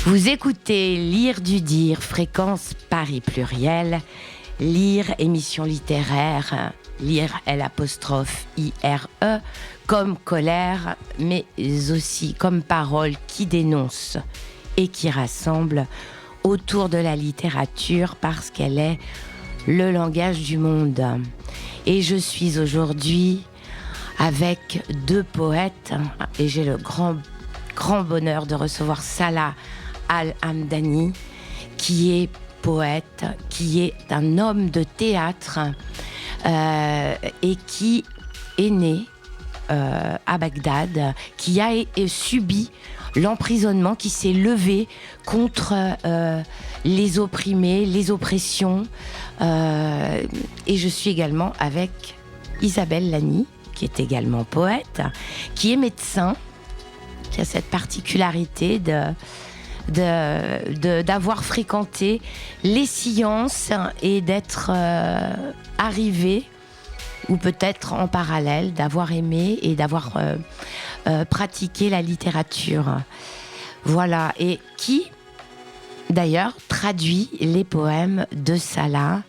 Vous écoutez Lire du Dire, fréquence Paris Pluriel. Lire, émission littéraire, lire L''IRE, comme colère, mais aussi comme parole qui dénonce et qui rassemble autour de la littérature parce qu'elle est le langage du monde. Et je suis aujourd'hui avec deux poètes et j'ai le grand bonheur de recevoir Salah Al-Hamdani, qui est poète, qui est un homme de théâtre et qui est né à Bagdad, qui a subi l'emprisonnement, qui s'est levé contre les opprimés, les oppressions. Et je suis également avec Isabelle Lani, qui est également poète, qui est médecin, qui a cette particularité d'avoir fréquenté les sciences et d'être arrivé, ou peut-être en parallèle, d'avoir aimé et d'avoir pratiqué la littérature. Voilà, et qui, d'ailleurs, traduit les poèmes de Salah.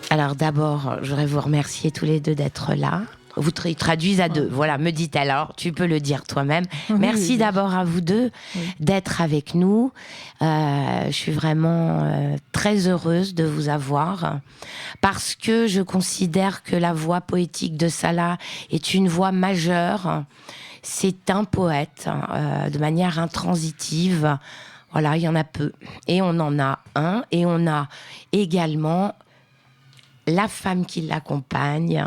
Alors d'abord, je voudrais vous remercier tous les deux d'être là. Vous traduisez à deux, voilà, me dit-elle. Alors, tu peux le dire toi-même. Merci d'abord à vous deux d'être avec nous. Je suis vraiment très heureuse de vous avoir parce que je considère que la voix poétique de Salah est une voix majeure. C'est un poète de manière intransitive. Voilà, il y en a peu. Et on en a un. Et on a également la femme qui l'accompagne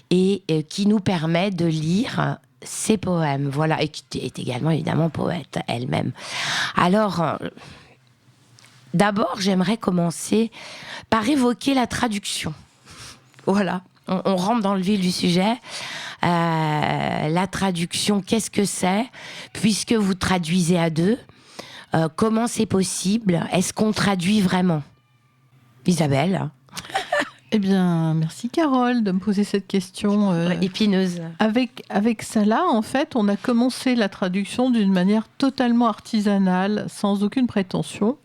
et qui nous permet de lire ses poèmes, voilà, et qui est également évidemment poète elle-même. Alors, d'abord, j'aimerais commencer par évoquer la traduction. Voilà, on rentre dans le vif du sujet. La traduction, qu'est-ce que c'est ? Puisque vous traduisez à deux, comment c'est possible ? Est-ce qu'on traduit vraiment ? Isabelle ? Eh bien, merci Carole de me poser cette question épineuse. Avec Salah, en fait, on a commencé la traduction d'une manière totalement artisanale, sans aucune prétention.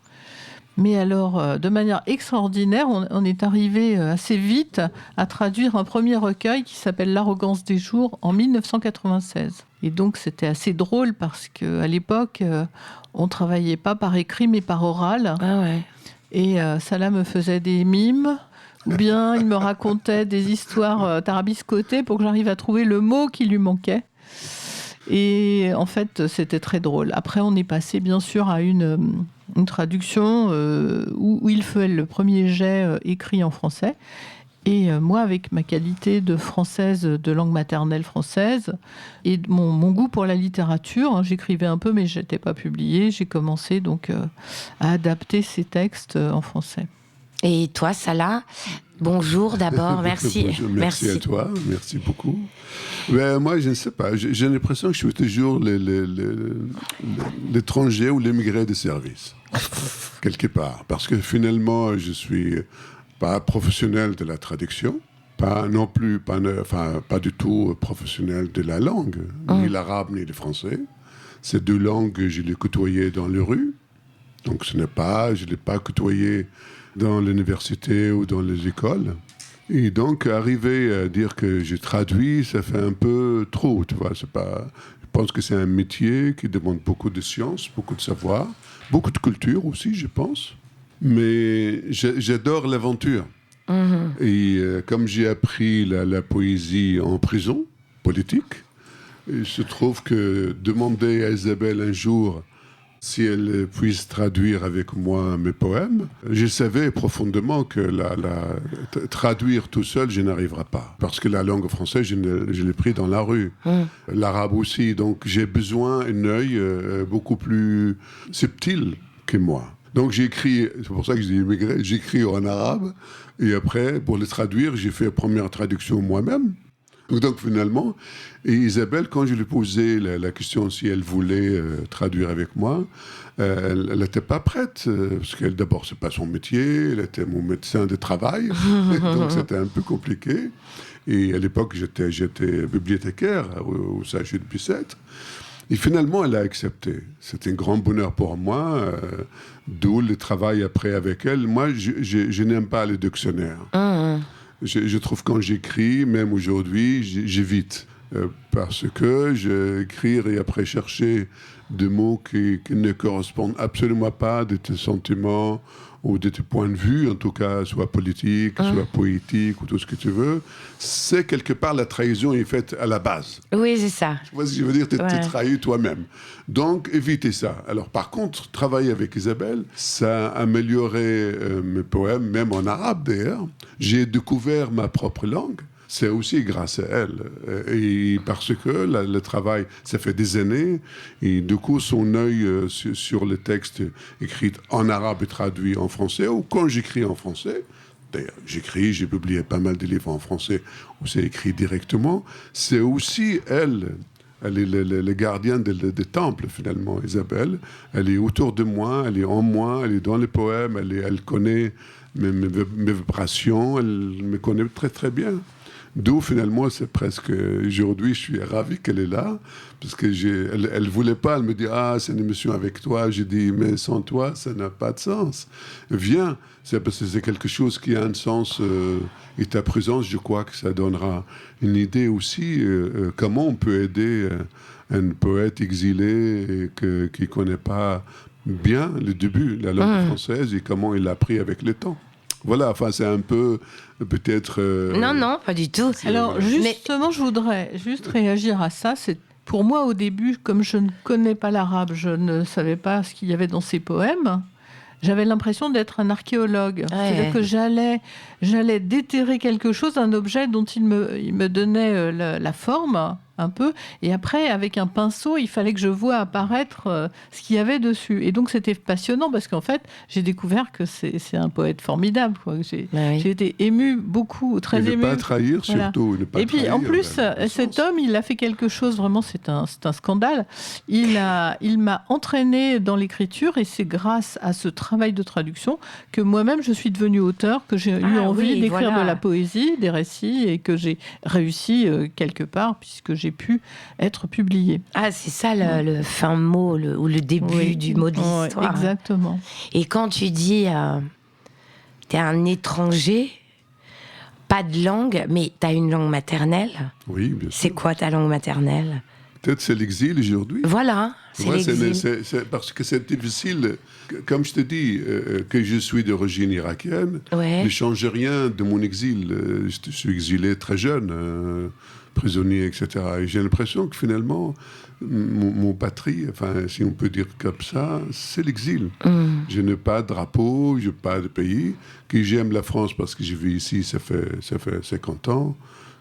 Mais alors, de manière extraordinaire, on est arrivé assez vite à traduire un premier recueil qui s'appelle L'arrogance des jours en 1996. Et donc, c'était assez drôle parce qu'à l'époque, on ne travaillait pas par écrit mais par oral. Ah ouais. Et Salah me faisait des mimes. Ou bien il me racontait des histoires tarabiscotées pour que j'arrive à trouver le mot qui lui manquait. Et en fait, c'était très drôle. Après, on est passé bien sûr à une traduction où il fait le premier jet écrit en français. Et moi, avec ma qualité de française, de langue maternelle française, et mon goût pour la littérature, j'écrivais un peu, mais je n'étais pas publiée. J'ai commencé donc à adapter ces textes en français. Et toi, Salah, bonjour d'abord, merci. Bonjour, merci à toi, merci beaucoup. Ben, moi, je ne sais pas, j'ai l'impression que je suis toujours l'étranger ou l'émigré de service, quelque part. Parce que finalement, je ne suis pas professionnel de la traduction, pas non plus, pas du tout professionnel de la langue, ni l'arabe ni le français. Ces deux langues, je les côtoyais dans les rues, donc je ne l'ai pas côtoyé dans l'université ou dans les écoles. Et donc, arriver à dire que j'ai traduit, ça fait un peu trop, tu vois. Je pense que c'est un métier qui demande beaucoup de science, beaucoup de savoir, beaucoup de culture aussi, je pense. Mais j'adore l'aventure. Et comme j'ai appris la poésie en prison politique, il se trouve que demander à Isabelle un jour si elle puisse traduire avec moi mes poèmes, je savais profondément que traduire tout seul, je n'arriverai pas. Parce que la langue française, je l'ai pris dans la rue. L'arabe aussi. Donc j'ai besoin d'un œil beaucoup plus subtil que moi. Donc j'écris, c'est pour ça que je dis immigré, j'écris en arabe. Et après, pour les traduire, j'ai fait la première traduction moi-même. Donc finalement, et Isabelle, quand je lui posais la question si elle voulait traduire avec moi, elle n'était pas prête, parce qu'elle, d'abord, c'est pas son métier, elle était mon médecin de travail, donc c'était un peu compliqué. Et à l'époque, j'étais bibliothécaire au CHU de Bicêtre. Et finalement, elle a accepté. C'était un grand bonheur pour moi, d'où le travail après avec elle. Moi, je n'aime pas le dictionnaire. Je trouve quand j'écris, même aujourd'hui, j'évite. Parce que j'écris et après chercher des mots qui ne correspondent absolument pas de tes sentiments ou de tes points de vue, en tout cas, soit politique, soit poétique, ou tout ce que tu veux, c'est quelque part la trahison est faite à la base. Oui, c'est ça. Tu vois ce que je veux dire? Tu t'es trahi toi-même. Donc, évitez ça. Alors, par contre, travailler avec Isabelle, ça a amélioré mes poèmes, même en arabe d'ailleurs. J'ai découvert ma propre langue. C'est aussi grâce à elle. Et parce que le travail, ça fait des années, et du coup, son œil sur le texte écrit en arabe et traduit en français, ou quand j'écris en français, d'ailleurs, j'ai publié pas mal de livres en français où c'est écrit directement, c'est aussi elle est le gardien des temples, finalement, Isabelle. Elle est autour de moi, elle est en moi, elle est dans les poèmes, elle connaît mes vibrations, elle me connaît très, très bien. D'où, finalement, c'est presque... Aujourd'hui, je suis ravi qu'elle est là, parce que elle voulait pas, elle me dit « Ah, c'est une émission avec toi ». J'ai dit « Mais sans toi, ça n'a pas de sens. Viens ». C'est parce que c'est quelque chose qui a un sens. Et ta présence, je crois que ça donnera une idée aussi comment on peut aider un poète exilé qui ne connaît pas bien le début, la langue française, et comment il l'a appris avec le temps. Voilà, enfin, c'est un peu, peut-être... Non, pas du tout. Alors, justement, je voudrais juste réagir à ça. C'est, pour moi, au début, comme je ne connais pas l'arabe, je ne savais pas ce qu'il y avait dans ces poèmes. J'avais l'impression d'être un archéologue. C'est-à-dire que j'allais déterrer quelque chose, un objet dont il me donnait la forme, un peu. Et après, avec un pinceau, il fallait que je voie apparaître ce qu'il y avait dessus. Et donc, c'était passionnant parce qu'en fait, j'ai découvert que c'est un poète formidable, quoi. J'ai été émue beaucoup, très émue. Ne pas trahir, surtout. Ne pas et puis, trahir, en plus, cet homme, il a fait quelque chose, vraiment, c'est un scandale. Il m'a entraînée dans l'écriture et c'est grâce à ce travail de traduction que moi-même, je suis devenue auteur, que j'ai eu envie d'écrire de la poésie, des récits et que j'ai réussi quelque part, puisque j'ai pu être publié. Ah, c'est ça le fin mot, ou le début du mot de l'histoire. Exactement. Et quand tu dis t'es un étranger, pas de langue, mais t'as une langue maternelle. Oui, bien sûr. C'est quoi ta langue maternelle? Peut-être c'est l'exil aujourd'hui. Voilà, c'est l'exil. C'est parce que c'est difficile. Comme je te dis, que je suis d'origine irakienne, ne change rien de mon exil. Je suis exilé très jeune, prisonnier, etc. Et j'ai l'impression que finalement, mon patrie, enfin, si on peut dire comme ça, c'est l'exil. Je n'ai pas de drapeau, je n'ai pas de pays. Que j'aime la France parce que je vis ici, ça fait 50 ans.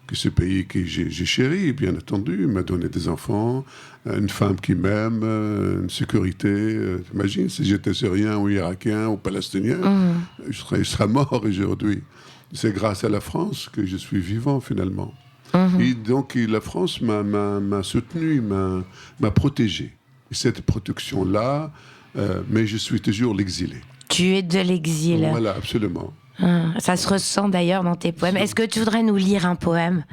Que ce pays que j'ai chéri, bien entendu, m'a donné des enfants, une femme qui m'aime, une sécurité. T'imagines, si j'étais syrien ou irakien ou palestinien, je serais mort aujourd'hui. C'est grâce à la France que je suis vivant, finalement. Et donc, la France m'a soutenu, m'a protégé. Et cette protection-là, mais je suis toujours l'exilé. Tu es de l'exil. Voilà, absolument. Ça se ressent d'ailleurs dans tes poèmes. Est-ce que tu voudrais nous lire un poème?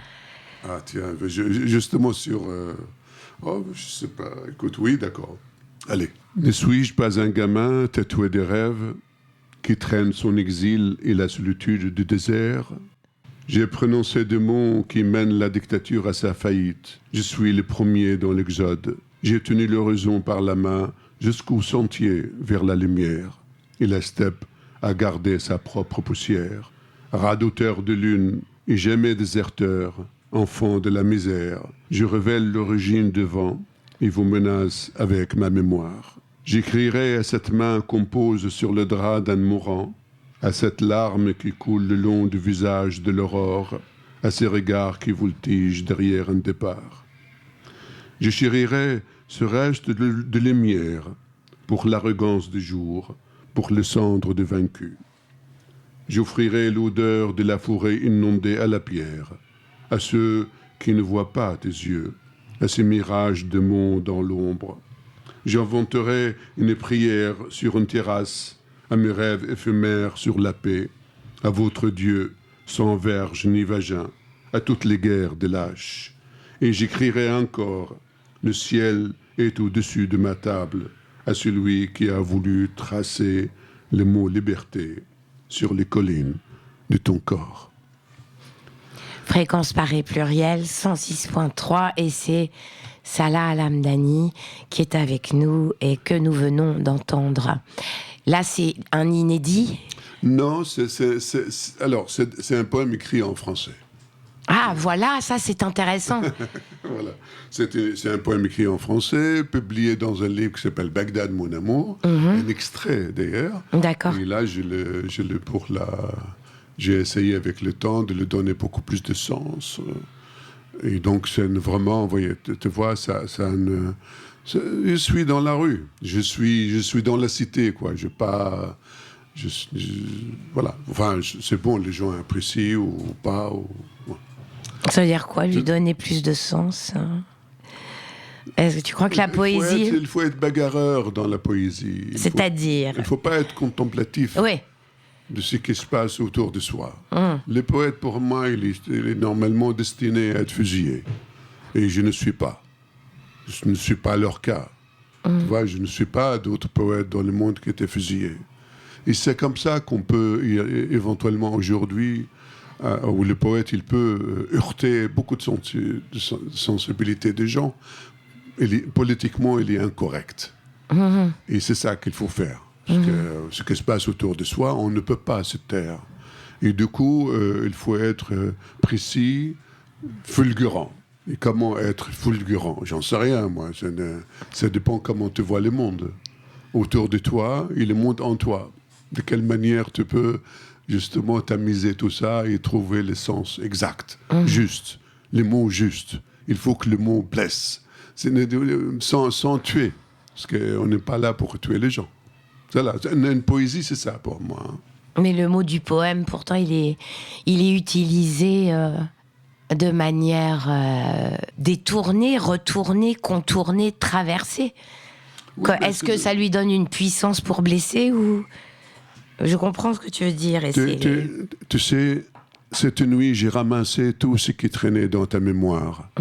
Ah tiens, justement sur... je sais pas. Écoute, oui, d'accord. Allez. Ne suis-je pas un gamin tatoué des rêves qui traîne son exil et la solitude du désert? J'ai prononcé des mots qui mènent la dictature à sa faillite. Je suis le premier dans l'exode. J'ai tenu l'horizon par la main jusqu'au sentier vers la lumière. Et la steppe a gardé sa propre poussière. Radoteur de lune et jamais déserteur, enfant de la misère, je révèle l'origine du vent et vous menace avec ma mémoire. J'écrirai à cette main qu'on pose sur le drap d'un mourant, à cette larme qui coule le long du visage de l'aurore, à ces regards qui voltigent derrière un départ. Je chérirai ce reste de lumière pour l'arrogance du jour, pour les cendres de vaincus. J'offrirai l'odeur de la forêt inondée à la pierre, à ceux qui ne voient pas tes yeux, à ces mirages de monde dans l'ombre. J'inventerai une prière sur une terrasse, à mes rêves éphémères sur la paix, à votre Dieu, sans verge ni vagin, à toutes les guerres des lâches. Et j'écrirai encore Le ciel est au-dessus de ma table à celui qui a voulu tracer le mot liberté sur les collines de ton corps. Fréquence Paris pluriel 106.3 et c'est Salah Al-Hamdani qui est avec nous et que nous venons d'entendre. Là, c'est un inédit? Non, c'est un poème écrit en français. Ah, voilà, ça c'est intéressant. Voilà. C'est un poème écrit en français, publié dans un livre qui s'appelle Bagdad, mon amour, un extrait d'ailleurs. D'accord. Et là, j'ai essayé avec le temps de lui donner beaucoup plus de sens. Et donc, c'est vraiment, vous voyez, tu vois, je suis dans la rue, je suis dans la cité, quoi. Voilà. Enfin, c'est bon, les gens apprécient ou pas. Ouais. Ça veut dire quoi, lui donner plus de sens, hein? Est-ce que tu crois que la poésie... Il faut être bagarreur dans la poésie. C'est-à-dire... Il ne faut pas être contemplatif de ce qui se passe autour de soi. Le poète, pour moi, il est normalement destiné à être fusillé. Et je ne suis pas. Je ne suis pas leur cas. Tu vois, je ne suis pas d'autres poètes dans le monde qui étaient fusillés. Et c'est comme ça qu'on peut, éventuellement aujourd'hui, où le poète, il peut heurter beaucoup de sensibilité des gens. Politiquement, il est incorrect. Et c'est ça qu'il faut faire. Parce que ce qui se passe autour de soi, on ne peut pas se taire. Et du coup, il faut être précis, fulgurant. Et comment être fulgurant? J'en sais rien, moi. Ça dépend comment tu vois le monde autour de toi et le monde en toi. De quelle manière tu peux justement tamiser tout ça et trouver le sens exact, juste, les mots justes. Il faut que le mot blesse, sans tuer, parce qu'on n'est pas là pour tuer les gens. Voilà. Une poésie, c'est ça pour moi. Mais le mot du poème, pourtant, il est utilisé de manière détournée, retournée, contournée, traversée. Oui, est-ce que ça lui donne une puissance pour blesser ou... Je comprends ce que tu veux dire. Tu sais, cette nuit, j'ai ramassé tout ce qui traînait dans ta mémoire.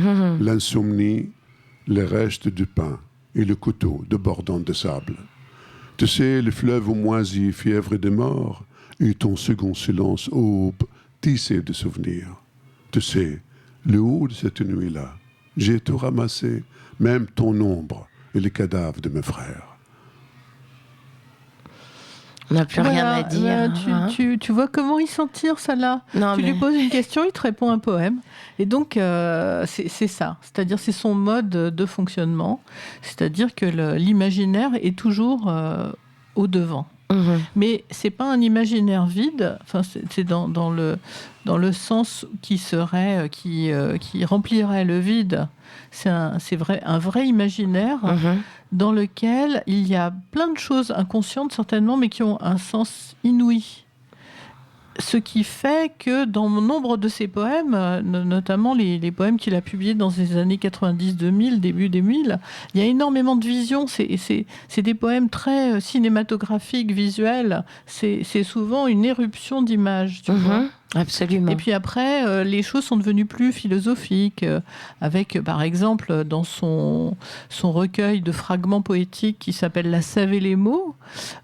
L'insomnie, les restes du pain et le couteau débordant de sable. Tu sais, le fleuve moisi, fièvre de mort, et ton second silence aube, tissé de souvenirs. Tu sais, le haut de cette nuit-là, j'ai tout ramassé, même ton ombre et les cadavres de mes frères. On n'a plus rien à dire. Tu vois comment il s'en tire, ça là. Tu lui poses une question, il te répond un poème. Et donc, c'est ça. C'est-à-dire, c'est son mode de fonctionnement. C'est-à-dire que l'imaginaire est toujours au devant. Mais c'est pas un imaginaire vide. Enfin, c'est dans le sens qui remplirait le vide. C'est un vrai imaginaire dans lequel il y a plein de choses inconscientes certainement, mais qui ont un sens inouï. Ce qui fait que dans nombre de ses poèmes, notamment les poèmes qu'il a publiés dans les années 90-2000, début 2000, il y a énormément de visions. C'est des poèmes très cinématographiques, visuels. C'est souvent une éruption d'images, tu vois. Absolument. Et puis après, les choses sont devenues plus philosophiques, avec, par exemple, dans son recueil de fragments poétiques qui s'appelle « La sève et les mots »,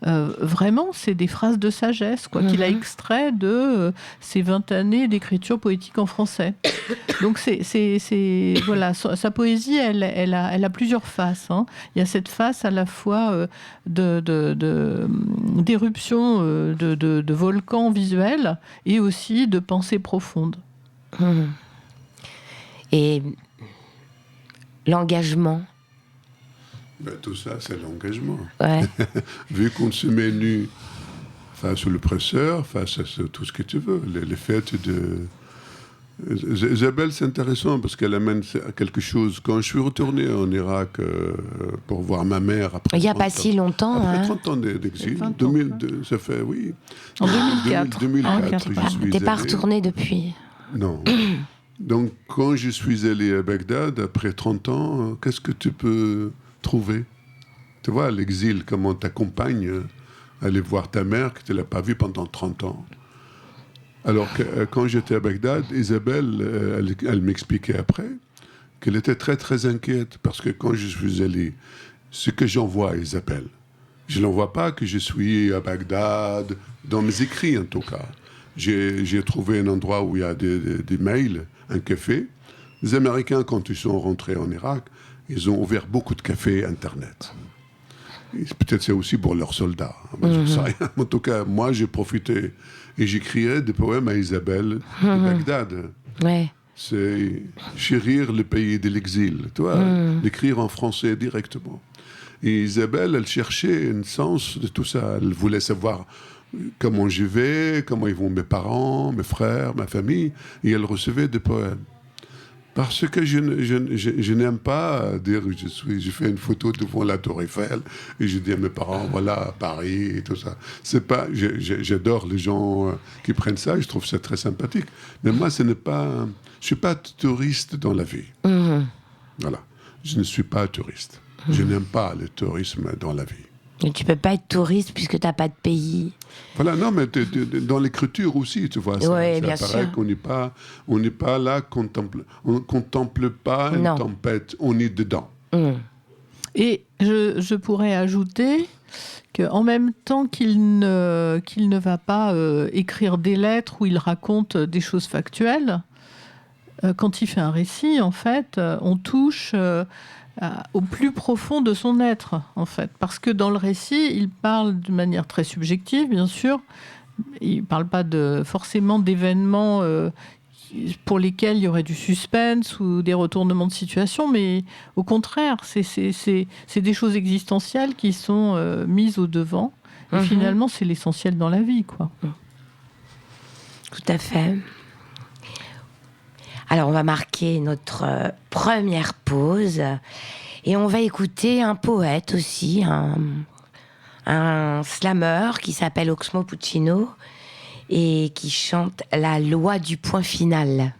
vraiment, c'est des phrases de sagesse, quoi, qu'il a extrait de ses 20 années d'écriture poétique en français. Donc, voilà, sa poésie, elle a plusieurs faces. Hein. Il y a cette face à la fois d'éruption de volcans visuels et aussi de pensée profonde. Et l'engagement. Tout ça, c'est l'engagement. Ouais. Vu qu'on se met nu face au l'oppresseur, face à tout ce que tu veux, les fêtes de... Isabelle, c'est intéressant parce qu'elle amène quelque chose. Quand je suis retourné en Irak pour voir ma mère après... Il n'y a pas si longtemps. Après 30 ans d'exil, ça fait, oui. En 2004. 2004, je suis T'es pas allé. retourné depuis? Non. Donc, quand je suis allé à Bagdad, après 30 ans, qu'est-ce que tu peux trouver? Tu vois, l'exil, comment t'accompagne à aller voir ta mère que tu ne l'as pas vue pendant 30 ans. Alors que quand j'étais à Bagdad, Isabelle, elle m'expliquait après qu'elle était très très inquiète parce que quand je suis allé, ce que j'envoie à Isabelle, je n'envoie pas que je suis à Bagdad, dans mes écrits en tout cas. J'ai trouvé un endroit où il y a des mails, un café. Les Américains, quand ils sont rentrés en Irak, ils ont ouvert beaucoup de cafés Internet. Peut-être c'est aussi pour leurs soldats. Je ne sais rien. En tout cas, moi, j'ai profité et j'écriais des poèmes à Isabelle de Bagdad. Ouais. C'est chérir le pays de l'exil, toi, l'écrire en français directement. Et Isabelle, elle cherchait un sens de tout ça. Elle voulait savoir comment je vais, comment ils vont mes parents, mes frères, ma famille. Et elle recevait des poèmes. Parce que je n'aime pas dire que je fais une photo devant la Tour Eiffel et je dis à mes parents, voilà, Paris et tout ça. C'est pas, j'adore les gens qui prennent ça, je trouve ça très sympathique. Mais moi, je suis pas touriste dans la vie. Voilà, je ne suis pas touriste. Je n'aime pas le tourisme dans la vie. Et tu peux pas être touriste puisque tu n'as pas de pays. Voilà, non, mais dans l'écriture aussi, tu vois. Oui, bien sûr. On n'est pas là, on contemple pas une tempête, on est dedans. Et je pourrais ajouter qu'en même temps qu'il ne va pas écrire des lettres où il raconte des choses factuelles, quand il fait un récit, en fait, on touche au plus profond de son être, en fait. Parce que dans le récit, il parle de manière très subjective, bien sûr. Il ne parle pas forcément d'événements pour lesquels il y aurait du suspense ou des retournements de situation, mais au contraire, c'est des choses existentielles qui sont mises au devant. Et finalement, c'est l'essentiel dans la vie, quoi. Tout à fait. Alors, on va marquer notre première pause et on va écouter un poète aussi, un slammer qui s'appelle Oxmo Puccino et qui chante La loi du point final.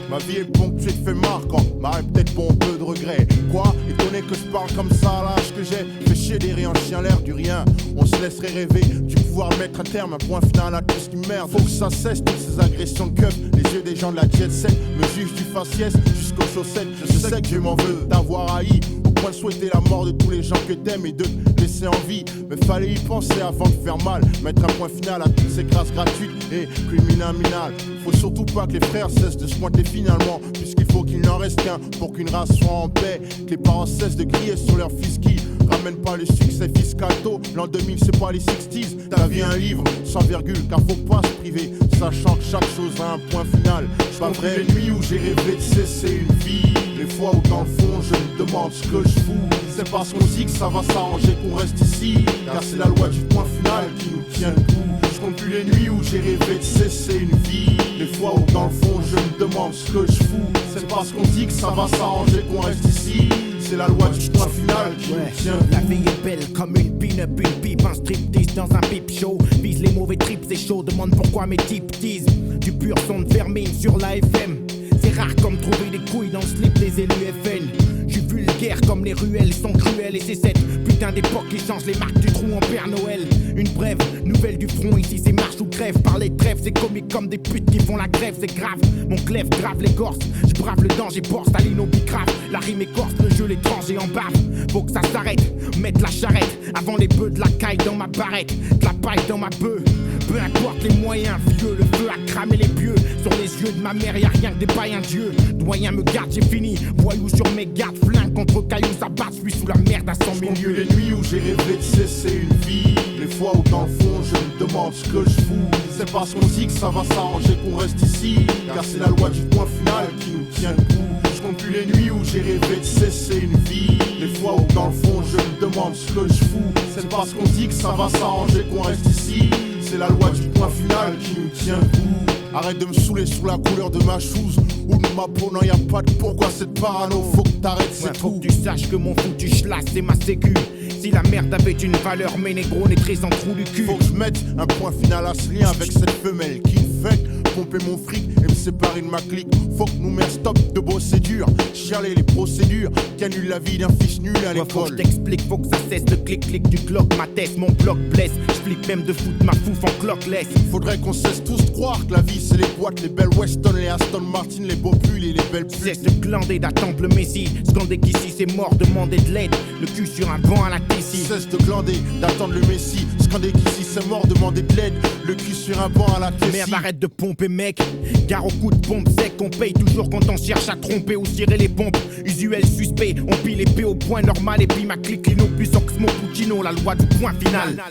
Ma vie est ponctuée de faits marquants, m'arrête peut-être pour un peu de regret. Quoi? Étonné que je parle comme ça à l'âge que j'ai. Fait chier des rires en chien l'air du rien. On se laisserait rêver du pouvoir mettre à terme un point final à tout ce qui merde. Faut que ça cesse toutes ces agressions de keuf. Les yeux des gens de la jet set me jugent du faciès jusqu'aux chaussettes. Je sais que je m'en veux d'avoir haï au point de souhaiter la mort de tous les gens que t'aimes et de te laisser en vie. Mais fallait y penser avant de faire mal. Mettre un point final à toutes ces grâces gratuites et criminales. Faut surtout pas que les frères cessent de se pointer finalement, puisqu'il faut qu'il n'en reste qu'un pour qu'une race soit en paix. Que les parents cessent de crier sur leur fils qui ramène pas le succès fiscal tôt. L'an 2000 c'est pas les 60s. Ta vie un livre sans virgule, car faut pas se priver, sachant que chaque chose a un point final. Pas vrai les nuits où j'ai rêvé de cesser une vie, les fois où dans le fond je me demande ce que je fous. C'est parce qu'on dit que ça va s'arranger qu'on reste ici, car c'est la loi du point final qui nous tient debout. Je compte plus les nuits où j'ai rêvé de cesser une vie, les fois où dans le fond je me demande ce que je fous. C'est parce qu'on dit que ça va s'arranger qu'on reste ici, c'est la loi du point final qui nous tient debout. La vie est belle comme une pin-up, une pipe, un striptease dans un pipe show. Vise les mauvais trips, c'est chaud, demande pourquoi mes types disent du pur son de vermine sur la FM. C'est rare comme trouver des couilles dans le slip des élus FN. J'suis vulgaire comme les ruelles sont cruelles. Et c'est cette putain d'époque qui change les marques du trou en Père Noël. Une brève nouvelle du front, ici c'est marche ou crève. Par les trêves, c'est comique comme des putes qui font la grève. C'est grave, mon glaive grave l'écorce. J'brave le danger, borse, Staline au bicrave. La rime écorce, le jeu l'étranger en bave. Faut que ça s'arrête, mettre la charrette avant les bœufs, de la caille dans ma barrette, de la paille dans ma bœuf. Peu importe les moyens, vieux, le feu a cramé les pieux. Sur les yeux de ma mère, y'a rien que des païens dieux. Doyen me garde, j'ai fini. Voyou sur mes gardes, flingue contre cailloux, ça bat. J'suis sous la merde à 100 000 lieues. Les nuits où j'ai rêvé de cesser une vie, les fois où dans le fond je me demande ce que je fous. C'est parce qu'on dit que ça va s'arranger qu'on reste ici, car c'est la loi du point final qui nous tient debout. Je compte plus les nuits où j'ai rêvé de cesser une vie, les fois où dans le fond je me demande ce que je fous. C'est parce qu'on dit que ça va s'arranger qu'on reste ici, c'est la loi du point final qui nous tient debout. Arrête de me saouler sous la couleur de ma chose ou de ma peau, non y'a pas de pourquoi cette parano. Faut que t'arrêtes, c'est ouais, tout. Faut que tu saches que mon foutu schlass c'est ma sécu. Si la merde avait une valeur, mes négros naîtraient sans trou du cul. Faut que je mette un point final à ce lien avec cette femelle qui ne fait pomper mon fric et me séparer de ma clique. Faut que nous mettre stop de bosser dur, chialer les procédures qui annulent la vie d'un fils nul à Moi, faut que je l'école. t'explique, faut que ça cesse le clic-clic du clock. Ma tête, mon bloc blesse. Je flippe même de foutre ma fouf en clockless. Faudrait qu'on cesse tous de croire que la vie c'est les boîtes, les belles Weston, les Aston Martin, les beaux pulls et les belles pulls. Cesse de glander, d'attendre le messie. Scander qu'ici c'est mort, demander de l'aide. Le cul sur un banc à la Tessie. Cesse de glander, d'attendre le messie. Scander qu'ici c'est mort, demander de l'aide. Le cul sur un banc à la Tessie. Merde, arrête de pomper, mec. Gare au coup de pompe sec, on paye toujours quand on cherche à tromper ou tirer les pompes. Usuel suspect, on pile l'épée au point normal. Et puis ma clique, Lino plus Oxmo Puccino, la loi du point final.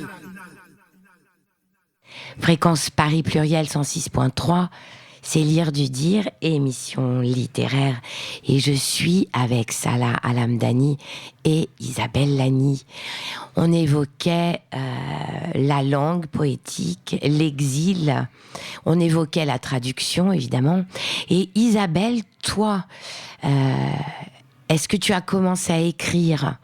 Fréquence Paris Pluriel 106.3, c'est Lire du Dire, émission littéraire. Et je suis avec Salah Al-Hamdani et Isabelle Lani. On évoquait la langue poétique, l'exil. On évoquait la traduction, évidemment. Et Isabelle, toi, est-ce que tu as commencé à écrire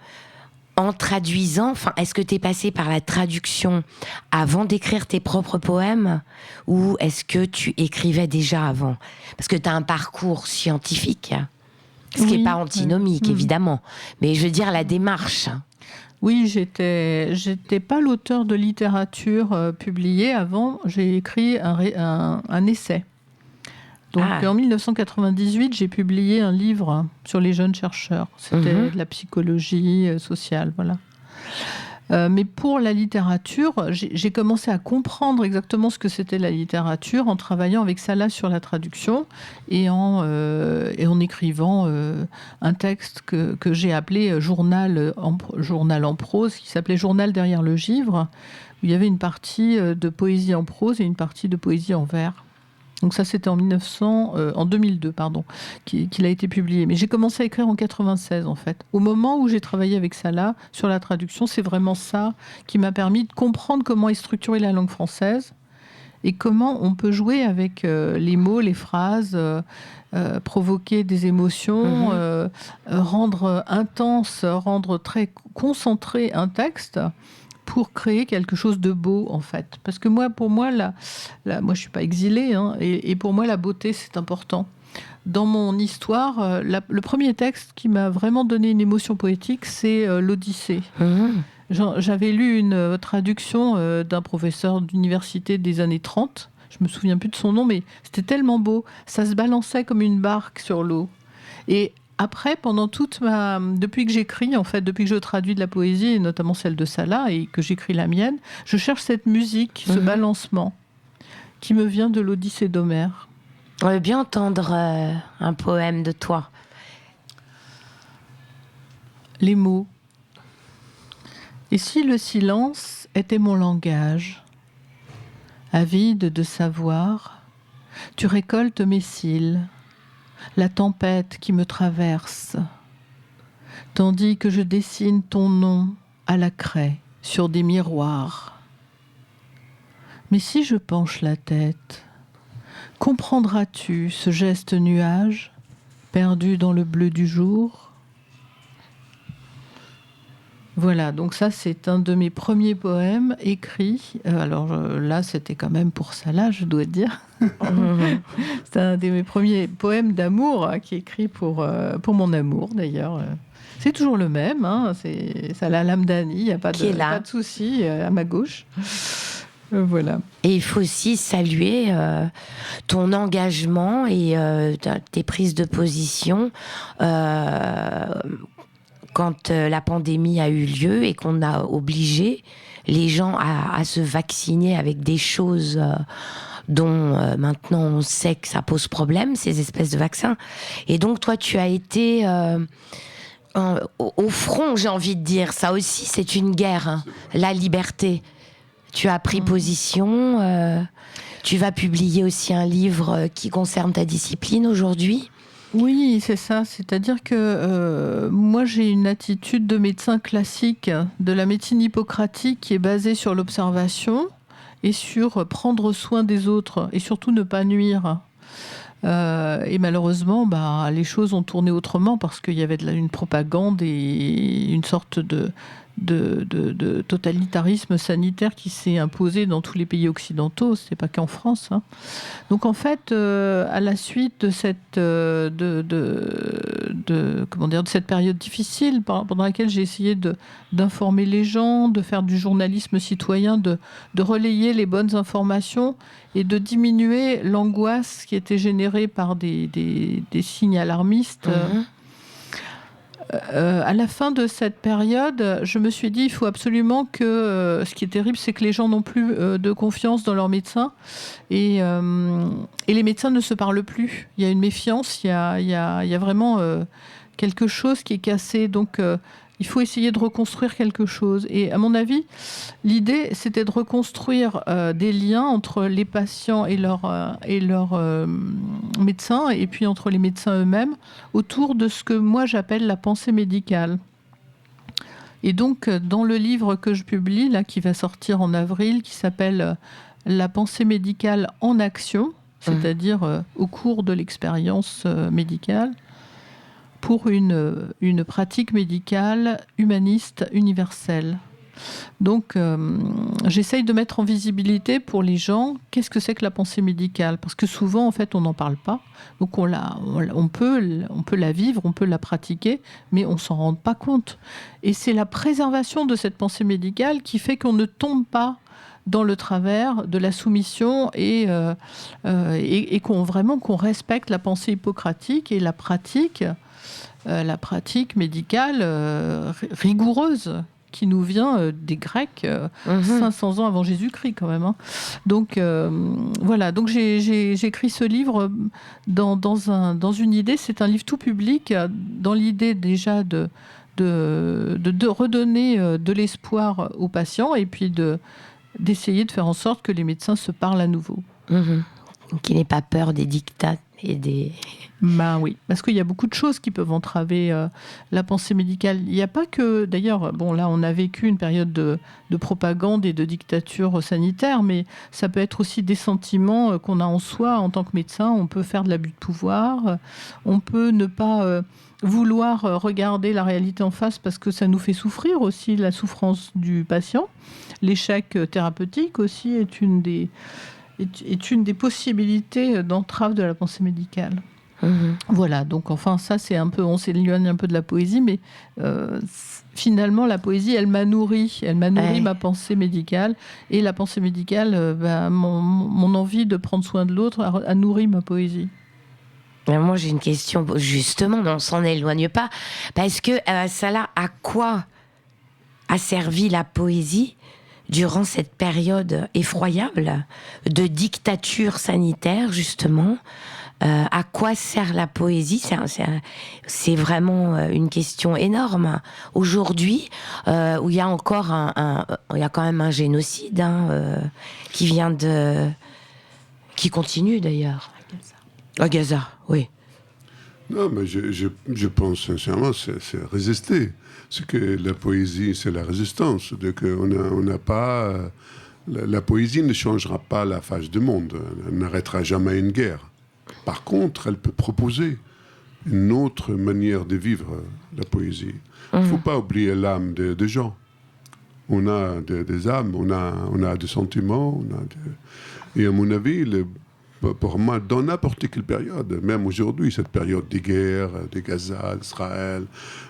en traduisant, enfin, est-ce que tu es passé par la traduction avant d'écrire tes propres poèmes ou est-ce que tu écrivais déjà avant? Parce que tu as un parcours scientifique, ce qui n'est pas antinomique, évidemment, mais je veux dire la démarche. Oui, j'étais pas l'auteur de littérature publiée avant, j'ai écrit un essai. Donc en 1998, j'ai publié un livre sur les jeunes chercheurs. C'était de la psychologie sociale, voilà. Mais pour la littérature, j'ai commencé à comprendre exactement ce que c'était la littérature en travaillant avec Salah sur la traduction et en écrivant un texte que j'ai appelé journal en prose, qui s'appelait Journal derrière le givre, où il y avait une partie de poésie en prose et une partie de poésie en vers. Donc ça, c'était en 2002, qu'il a été publié. Mais j'ai commencé à écrire en 96, en fait. Au moment où j'ai travaillé avec Salah sur la traduction, c'est vraiment ça qui m'a permis de comprendre comment est structurée la langue française et comment on peut jouer avec les mots, les phrases, provoquer des émotions, rendre intense, rendre très concentré un texte pour créer quelque chose de beau, en fait. Parce que pour moi, moi, je suis pas exilée, hein, et pour moi, la beauté, c'est important. Dans mon histoire, le premier texte qui m'a vraiment donné une émotion poétique, c'est l'Odyssée. J'avais lu une traduction d'un professeur d'université des années 30. Je me souviens plus de son nom, mais c'était tellement beau. Ça se balançait comme une barque sur l'eau. Et après, depuis que j'écris, en fait, depuis que je traduis de la poésie, et notamment celle de Salah, et que j'écris la mienne, je cherche cette musique, ce balancement, qui me vient de l'Odyssée d'Homère. On veut bien entendre un poème de toi. Les mots. Et si le silence était mon langage, avide de savoir, tu récoltes mes cils, la tempête qui me traverse, tandis que je dessine ton nom à la craie sur des miroirs. Mais si je penche la tête, comprendras-tu ce geste nuage perdu dans le bleu du jour ? Voilà, donc ça, c'est un de mes premiers poèmes écrits. Là, c'était quand même pour Salah, je dois dire. C'est un de mes premiers poèmes d'amour qui est écrit pour mon amour, d'ailleurs. C'est toujours le même, hein, c'est Salah Al-Hamdani, il n'y a pas de souci à ma gauche. Voilà. Et il faut aussi saluer ton engagement et tes prises de position quand la pandémie a eu lieu et qu'on a obligé les gens à se vacciner avec des choses dont maintenant on sait que ça pose problème, ces espèces de vaccins. Et donc toi, tu as été au front, j'ai envie de dire. Ça aussi, c'est une guerre, hein, la liberté. Tu as pris position. Tu vas publier aussi un livre qui concerne ta discipline aujourd'hui. Oui, c'est ça. C'est-à-dire que moi, j'ai une attitude de médecin classique, de la médecine hippocratique qui est basée sur l'observation et sur prendre soin des autres et surtout ne pas nuire. Et malheureusement, les choses ont tourné autrement parce qu'il y avait une propagande et une sorte de totalitarisme sanitaire qui s'est imposé dans tous les pays occidentaux, c'est pas qu'en France. Hein. Donc en fait, à la suite de cette de cette période difficile pendant laquelle j'ai essayé d'informer les gens, de faire du journalisme citoyen, de relayer les bonnes informations et de diminuer l'angoisse qui était générée par des signes alarmistes. À la fin de cette période, je me suis dit il faut absolument que... ce qui est terrible, c'est que les gens n'ont plus de confiance dans leurs médecins et les médecins ne se parlent plus. Il y a une méfiance, il y a vraiment quelque chose qui est cassé. Donc il faut essayer de reconstruire quelque chose. Et à mon avis, l'idée, c'était de reconstruire des liens entre les patients et leurs médecins, et puis entre les médecins eux-mêmes, autour de ce que moi j'appelle la pensée médicale. Et donc, dans le livre que je publie, là, qui va sortir en avril, qui s'appelle « La pensée médicale en action », c'est-à-dire au cours de l'expérience médicale, pour une pratique médicale humaniste universelle. Donc, j'essaye de mettre en visibilité pour les gens qu'est-ce que c'est que la pensée médicale, parce que souvent, en fait, on n'en parle pas. Donc, on peut la vivre, on peut la pratiquer, mais on ne s'en rend pas compte. Et c'est la préservation de cette pensée médicale qui fait qu'on ne tombe pas dans le travers de la soumission et qu'on respecte la pensée hippocratique et la pratique médicale rigoureuse qui nous vient des Grecs 500 ans avant Jésus-Christ quand même. Hein. Donc voilà, donc j'ai écrit ce livre dans une idée, c'est un livre tout public, dans l'idée déjà de redonner de l'espoir aux patients et puis d'essayer de faire en sorte que les médecins se parlent à nouveau. Qu'il n'ait pas peur des dictats et des... Ben oui, parce qu'il y a beaucoup de choses qui peuvent entraver la pensée médicale. Il n'y a pas que... D'ailleurs, bon, là, on a vécu une période de propagande et de dictature sanitaire, mais ça peut être aussi des sentiments qu'on a en soi en tant que médecin. On peut faire de l'abus de pouvoir, on peut ne pas vouloir regarder la réalité en face parce que ça nous fait souffrir aussi, la souffrance du patient. L'échec thérapeutique aussi est une des possibilités d'entrave de la pensée médicale. Voilà, donc enfin ça c'est un peu, on s'éloigne un peu de la poésie, mais finalement la poésie elle m'a nourri ma pensée médicale, et la pensée médicale, mon envie de prendre soin de l'autre a nourri ma poésie. Moi j'ai une question, justement, on s'en éloigne pas, parce que Salah, à quoi a servi la poésie durant cette période effroyable de dictature sanitaire, justement? À quoi sert la poésie? C'est vraiment une question énorme. Aujourd'hui, où il y a encore il y a quand même un génocide qui continue d'ailleurs. À Gaza, oui. Non, mais je pense sincèrement, c'est résister. C'est que la poésie, c'est la résistance. Donc on n'a pas... La poésie ne changera pas la face du monde. Elle n'arrêtera jamais une guerre. Par contre, elle peut proposer une autre manière de vivre la poésie. Il ne faut pas oublier l'âme des gens. On a des âmes, on a des sentiments. Et à mon avis, pour moi, dans n'importe quelle période, même aujourd'hui, cette période des guerres, de Gaza, d'Israël,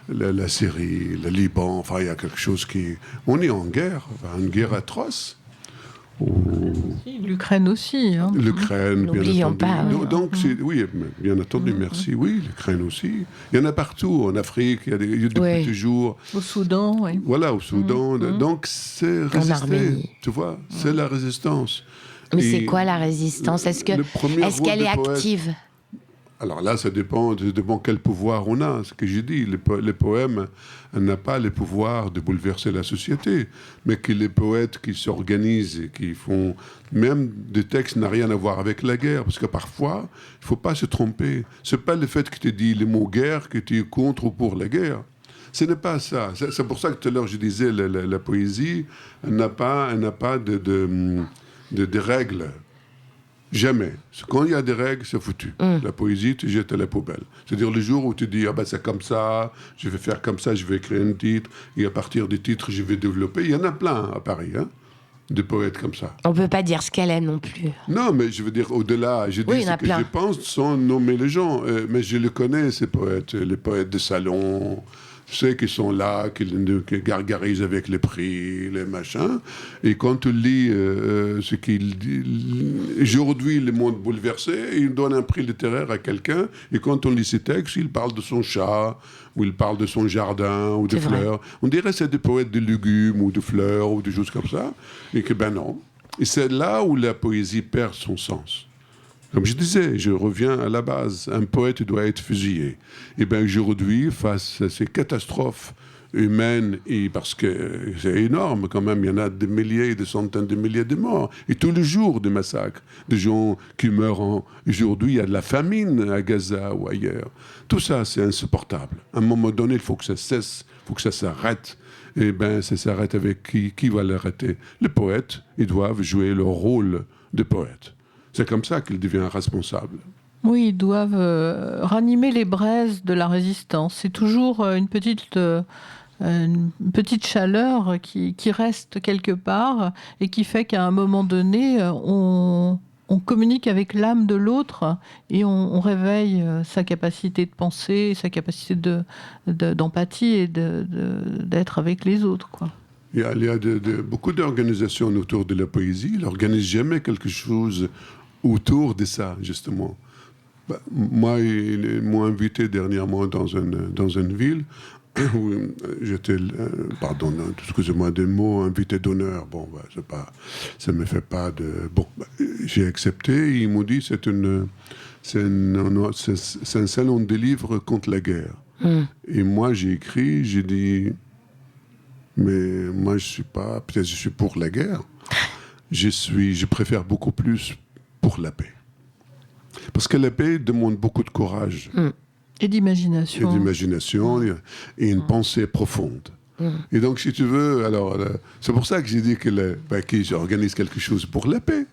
la Syrie, le Liban, enfin, il y a quelque chose qui... On est en guerre, une guerre atroce. L'Ukraine aussi. Hein. L'Ukraine, n'oublions bien entendu. pas. Donc, oui, bien entendu, merci. Oui, l'Ukraine aussi. Il y en a partout, en Afrique, il y a depuis toujours. Au Soudan, oui. Voilà, au Soudan. Donc, c'est résister, tu vois, c'est la résistance. Mais c'est quoi la résistance? Est-ce qu'elle est active? Alors là, ça dépend quel pouvoir on a. Ce que j'ai dit, les poèmes n'ont pas le pouvoir de bouleverser la société, mais que les poètes qui s'organisent et qui font... Même des textes n'ont rien à voir avec la guerre, parce que parfois, il ne faut pas se tromper. Ce n'est pas le fait que tu dis le mot guerre que tu es contre ou pour la guerre. Ce n'est pas ça. C'est pour ça que tout à l'heure, je disais, la poésie n'a pas de règles. Jamais. Quand il y a des règles, c'est foutu. La poésie, tu jettes à la poubelle. C'est-à-dire le jour où tu dis, c'est comme ça, je vais faire comme ça, je vais écrire un titre, et à partir des titres, je vais développer. Il y en a plein à Paris, de poètes comme ça. On ne peut pas dire ce qu'elle est non plus. Non, mais je veux dire, au-delà, je dis ce que je pense sans nommer les gens. Mais je les connais, ces poètes, les poètes de salon. Je sais qu'ils sont là, qu'ils gargarisent avec les prix, les machins. Et quand tu lis ce qu'il dit, aujourd'hui, le monde bouleversé, il donne un prix littéraire à quelqu'un. Et quand on lit ses textes, il parle de son chat, ou il parle de son jardin, ou de fleurs. On dirait que c'est des poètes de légumes, ou de fleurs, ou de choses comme ça. Et que non. Et c'est là où la poésie perd son sens. Comme je disais, je reviens à la base. Un poète doit être fusillé. Et bien aujourd'hui, face à ces catastrophes humaines, et parce que c'est énorme quand même, il y en a des milliers, des centaines de milliers de morts. Et tous les jours, des massacres, des gens qui meurent. Aujourd'hui, il y a de la famine à Gaza ou ailleurs. Tout ça, c'est insupportable. À un moment donné, il faut que ça cesse, il faut que ça s'arrête. Et bien, ça s'arrête avec qui va l'arrêter? Les poètes, ils doivent jouer leur rôle de poète. C'est comme ça qu'il devient responsable. Oui, ils doivent ranimer les braises de la résistance. C'est toujours une petite chaleur qui reste quelque part et qui fait qu'à un moment donné, on communique avec l'âme de l'autre et on réveille sa capacité de penser, sa capacité d'empathie et d'être avec les autres, quoi. Il y a beaucoup d'organisations autour de la poésie. Ils n'organisent jamais quelque chose autour de ça, justement. Moi, ils m'ont invité dernièrement dans une ville où j'étais, pardon, excusez-moi des mots, invité d'honneur. Bon, ça ne me fait pas de... Bon, j'ai accepté. Ils m'ont dit c'est un salon de livres contre la guerre. Et moi, j'ai écrit, j'ai dit... Mais moi, je suis pas... Peut-être je suis pour la guerre. Je préfère beaucoup plus pour la paix. Parce que la paix demande beaucoup de courage. Et d'imagination. Et une pensée profonde. Et donc, si tu veux... Alors, c'est pour ça que j'ai dit qu'ils organisent quelque chose pour la paix.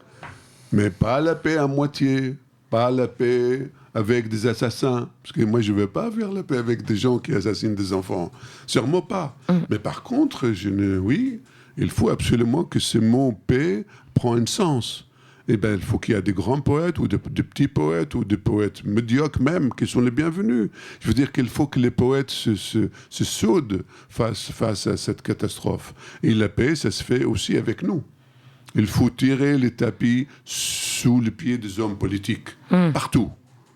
Mais pas la paix à moitié. Pas la paix... avec des assassins. Parce que moi, je ne veux pas faire la paix avec des gens qui assassinent des enfants. Sûrement pas. Mais par contre, oui, il faut absolument que ce mot « paix » prenne un sens. Eh bien, il faut qu'il y ait des grands poètes, ou des petits poètes, ou des poètes médiocres même, qui sont les bienvenus. Je veux dire qu'il faut que les poètes se soudent face à cette catastrophe. Et la paix, ça se fait aussi avec nous. Il faut tirer les tapis sous les pieds des hommes politiques. Partout.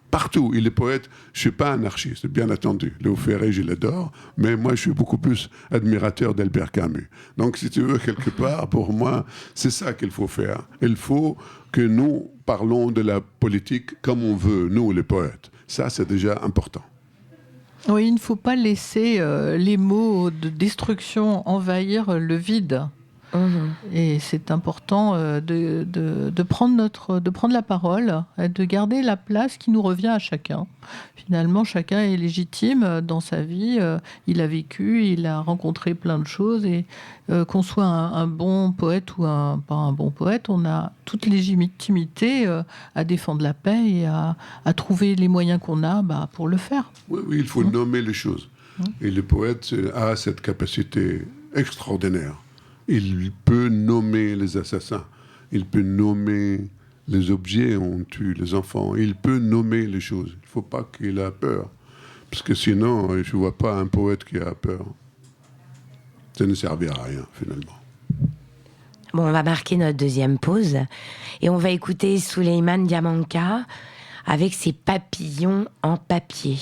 Partout. Et les poètes, je ne suis pas anarchiste, bien entendu. Léo Ferré, je l'adore, mais moi, je suis beaucoup plus admirateur d'Albert Camus. Donc, si tu veux, quelque part, pour moi, c'est ça qu'il faut faire. Il faut que nous parlons de la politique comme on veut, nous, les poètes. Ça, c'est déjà important. Oui, il ne faut pas laisser les mots de destruction envahir le vide. Et c'est important de prendre la parole, et de garder la place qui nous revient à chacun. Finalement, chacun est légitime dans sa vie. Il a vécu, il a rencontré plein de choses. Et qu'on soit un bon poète ou pas un bon poète, on a toute légitimité à défendre la paix et à trouver les moyens qu'on a pour le faire. Oui, il faut nommer les choses. Et le poète a cette capacité extraordinaire. Il peut nommer les assassins, il peut nommer les objets où on tue les enfants, il peut nommer les choses. Il ne faut pas qu'il ait peur, parce que sinon, je ne vois pas un poète qui a peur. Ça ne servira à rien, finalement. Bon, on va marquer notre deuxième pause, et on va écouter Souleymane Diamanka avec ses papillons en papier.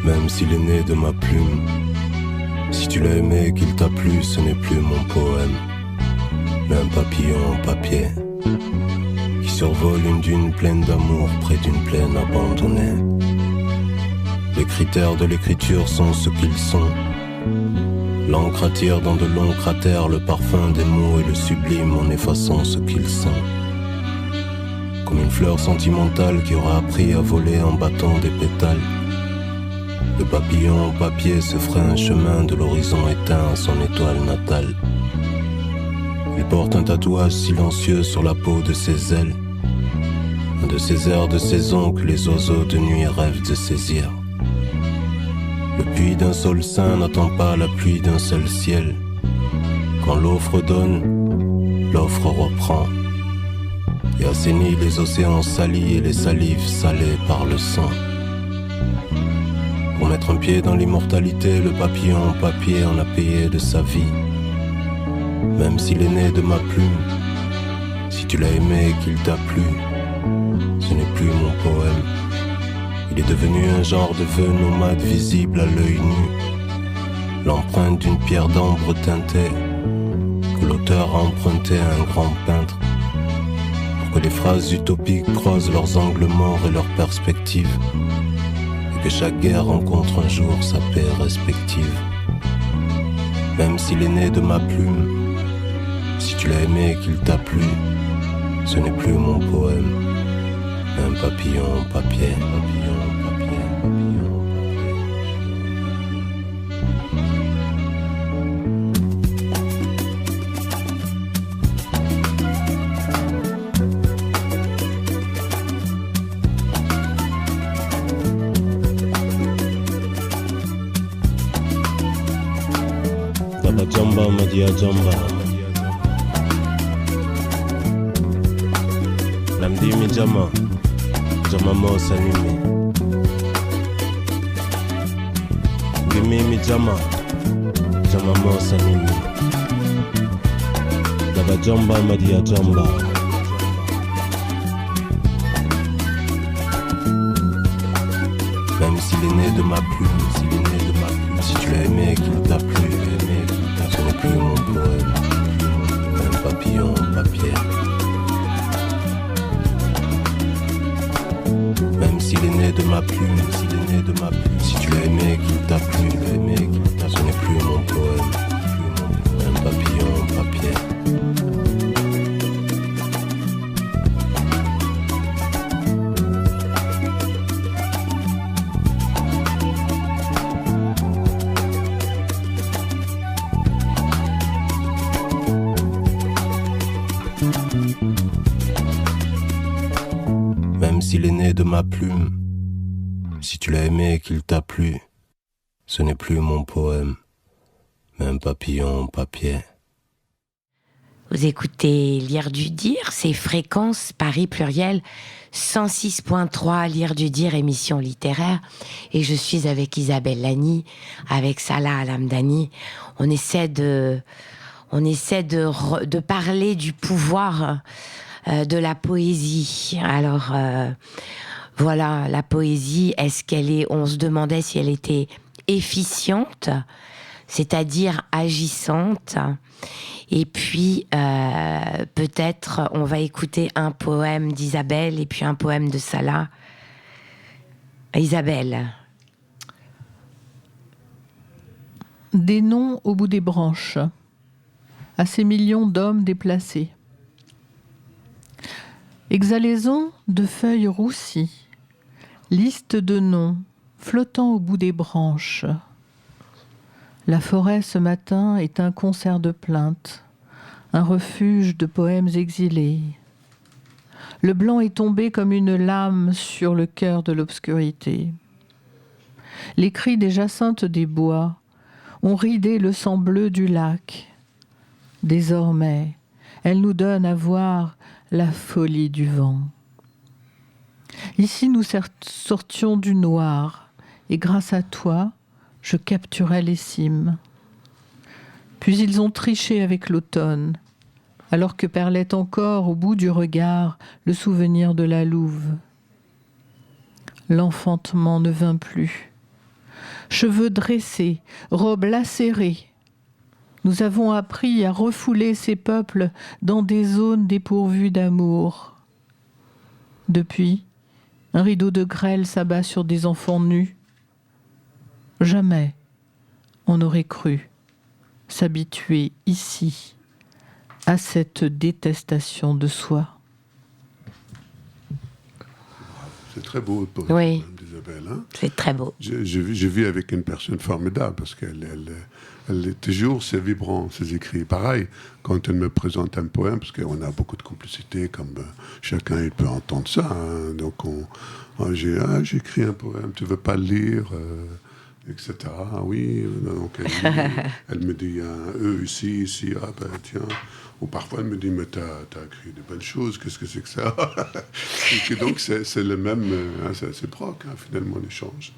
Même s'il est né de ma plume, si tu l'as aimé, qu'il t'a plu, ce n'est plus mon poème, mais un papillon en papier qui survole une dune pleine d'amour près d'une plaine abandonnée. Les critères de l'écriture sont ce qu'ils sont. L'encre attire dans de longs cratères le parfum des mots et le sublime en effaçant ce qu'il sent. Comme une fleur sentimentale qui aura appris à voler en battant des pétales. Le papillon au papier se ferait un chemin de l'horizon éteint à son étoile natale. Il porte un tatouage silencieux sur la peau de ses ailes. Un de ces airs de saison que les oiseaux de nuit rêvent de saisir. Le puits d'un sol saint n'attend pas la pluie d'un seul ciel. Quand l'offre donne, l'offre reprend. Et assainit les océans salis et les salives salées par le sang. Pour mettre un pied dans l'immortalité, le papillon en papier en a payé de sa vie. Même s'il est né de ma plume, si tu l'as aimé et qu'il t'a plu, ce n'est plus mon poème. Il est devenu un genre de vœu nomade visible à l'œil nu. L'empreinte d'une pierre d'ambre teintée que l'auteur a empruntée à un grand peintre. Pour que les phrases utopiques croisent leurs angles morts et leurs perspectives. Et que chaque guerre rencontre un jour sa paix respective. Même s'il est né de ma plume, si tu l'as aimé et qu'il t'a plu, ce n'est plus mon poème. Un papillon en papier, papillon en papier, papillon en papier. Daba jamba madia jamba. Namdimi jama. Jama mosa nimi Gimimi jama Jama mosa nimi Daba jamba madia jamba. Même s'il est né de ma plume, si tu l'as aimé et qu'il t'a plu, ce n'est plus mon poème. Un papillon en papier. Même s'il est né de ma plume, si tu l'as aimé et qu'il t'a plu, ce n'est plus mon poème. Un papillon en papier. Même s'il est né de ma plume, si tu l'as aimé et qu'il t'a plu, ce n'est plus mon poème, mais un papillon en papier. Vous écoutez Lire du Dire, c'est Fréquence Paris Pluriel 106.3, Lire du Dire, émission littéraire. Et je suis avec Isabelle Lani, avec Salah Al-Hamdani. On essaie de parler du pouvoir de la poésie. Alors, voilà, la poésie, on se demandait si elle était efficiente, c'est-à-dire agissante. Et puis, peut-être, on va écouter un poème d'Isabelle et puis un poème de Salah. Isabelle. Des noms au bout des branches, à ces millions d'hommes déplacés. Exhalaison de feuilles roussies, liste de noms flottant au bout des branches. La forêt ce matin est un concert de plaintes, un refuge de poèmes exilés. Le blanc est tombé comme une lame sur le cœur de l'obscurité. Les cris des jacinthes des bois ont ridé le sang bleu du lac. Désormais, elles nous donnent à voir la folie du vent. Ici, nous sortions du noir, et grâce à toi, je capturais les cimes. Puis ils ont triché avec l'automne, alors que perlait encore au bout du regard le souvenir de la louve. L'enfantement ne vint plus. Cheveux dressés, robes lacérées, nous avons appris à refouler ces peuples dans des zones dépourvues d'amour. Depuis, un rideau de grêle s'abat sur des enfants nus. Jamais on n'aurait cru s'habituer ici à cette détestation de soi. C'est très beau le poème d'Isabelle. Hein? C'est très beau. Je vis avec une personne formidable parce qu'elle est toujours, c'est vibrant, ses écrits. Pareil, quand elle me présente un poème, parce qu'on a beaucoup de complicité, comme chacun il peut entendre ça. Hein, donc j'ai écrit un poème, tu veux pas le lire etc. Ah oui, donc elle me dit un E ici, ah ben tiens. Ou parfois elle me dit, mais t'as écrit de belles choses, qu'est-ce que c'est que ça? Et donc c'est le même, c'est réciproque, hein, finalement, l'échange.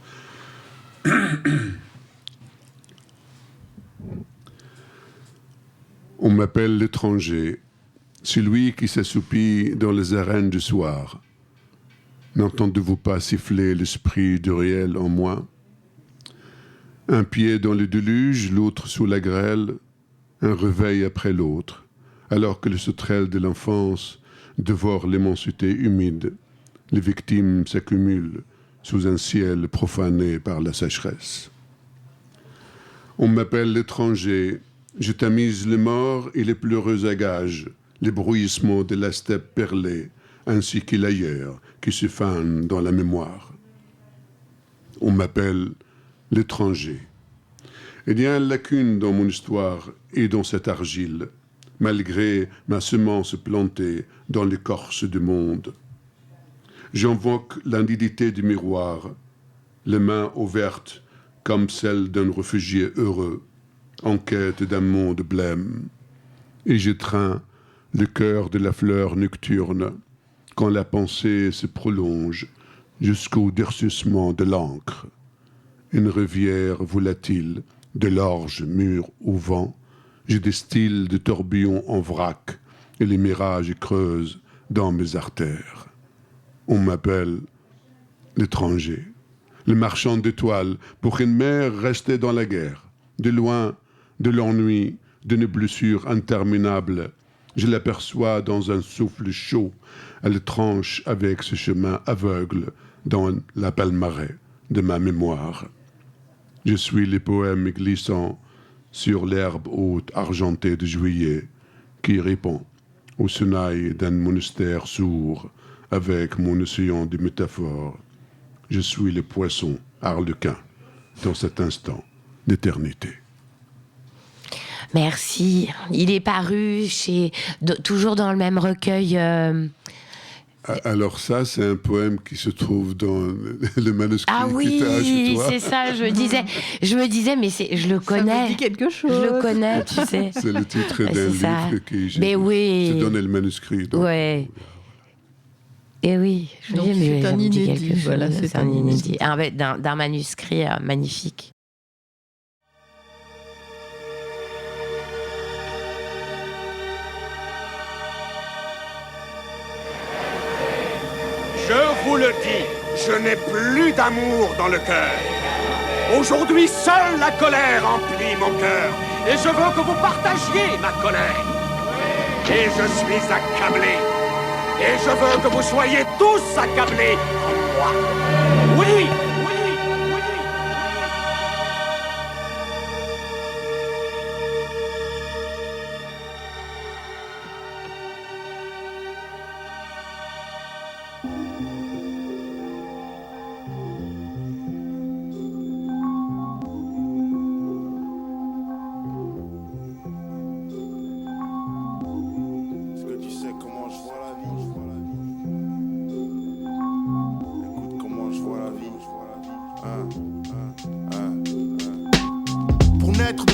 On m'appelle l'étranger, celui qui s'assoupit dans les arènes du soir. N'entendez-vous pas siffler l'esprit du réel en moi? Un pied dans le déluge, l'autre sous la grêle, un réveil après l'autre, alors que les sauterelles de l'enfance dévorent l'immensité humide. Les victimes s'accumulent sous un ciel profané par la sécheresse. On m'appelle l'étranger, je tamise les morts et les pleureux à gages, les bruissements de la steppe perlée, ainsi que l'ailleurs qui se fanent dans la mémoire. On m'appelle l'étranger. Il y a une lacune dans mon histoire et dans cette argile, malgré ma semence plantée dans l'écorce du monde. J'invoque l'indidité du miroir, les mains ouvertes comme celles d'un réfugié heureux, en quête d'un monde blême. Et j'étreins le cœur de la fleur nocturne, quand la pensée se prolonge jusqu'au durcissement de l'encre. Une rivière volatile, de l'orge mûre au vent, je distille de tourbillons en vrac et les mirages creusent dans mes artères. On m'appelle l'étranger, le marchand d'étoiles, pour une mère restée dans la guerre. De loin, de l'ennui, d'une blessure interminable, je l'aperçois dans un souffle chaud. Elle tranche avec ce chemin aveugle dans la palmarès de ma mémoire. Je suis les poèmes glissants sur l'herbe haute argentée de juillet qui répond au sonnailles d'un monastère sourd avec mon océan de métaphores. Je suis le poisson arlequin dans cet instant d'éternité. Merci. Il est paru toujours dans le même recueil. Alors ça, c'est un poème qui se trouve dans le manuscrit oui, que tu as chez toi. C'est ça, je me disais, mais je le connais. Ça me dit quelque chose. Je le connais, tu sais. C'est le titre d'un livre qui mais oui. je donne le manuscrit. Donc, ouais. Et oui, je me dis, mais c'est un inédit. Voilà, c'est un inédit. D'un manuscrit magnifique. Je vous le dis, je n'ai plus d'amour dans le cœur. Aujourd'hui, seule la colère emplit mon cœur. Et je veux que vous partagiez ma colère. Et je suis accablé. Et je veux que vous soyez tous accablés comme moi. Oui, oui, oui.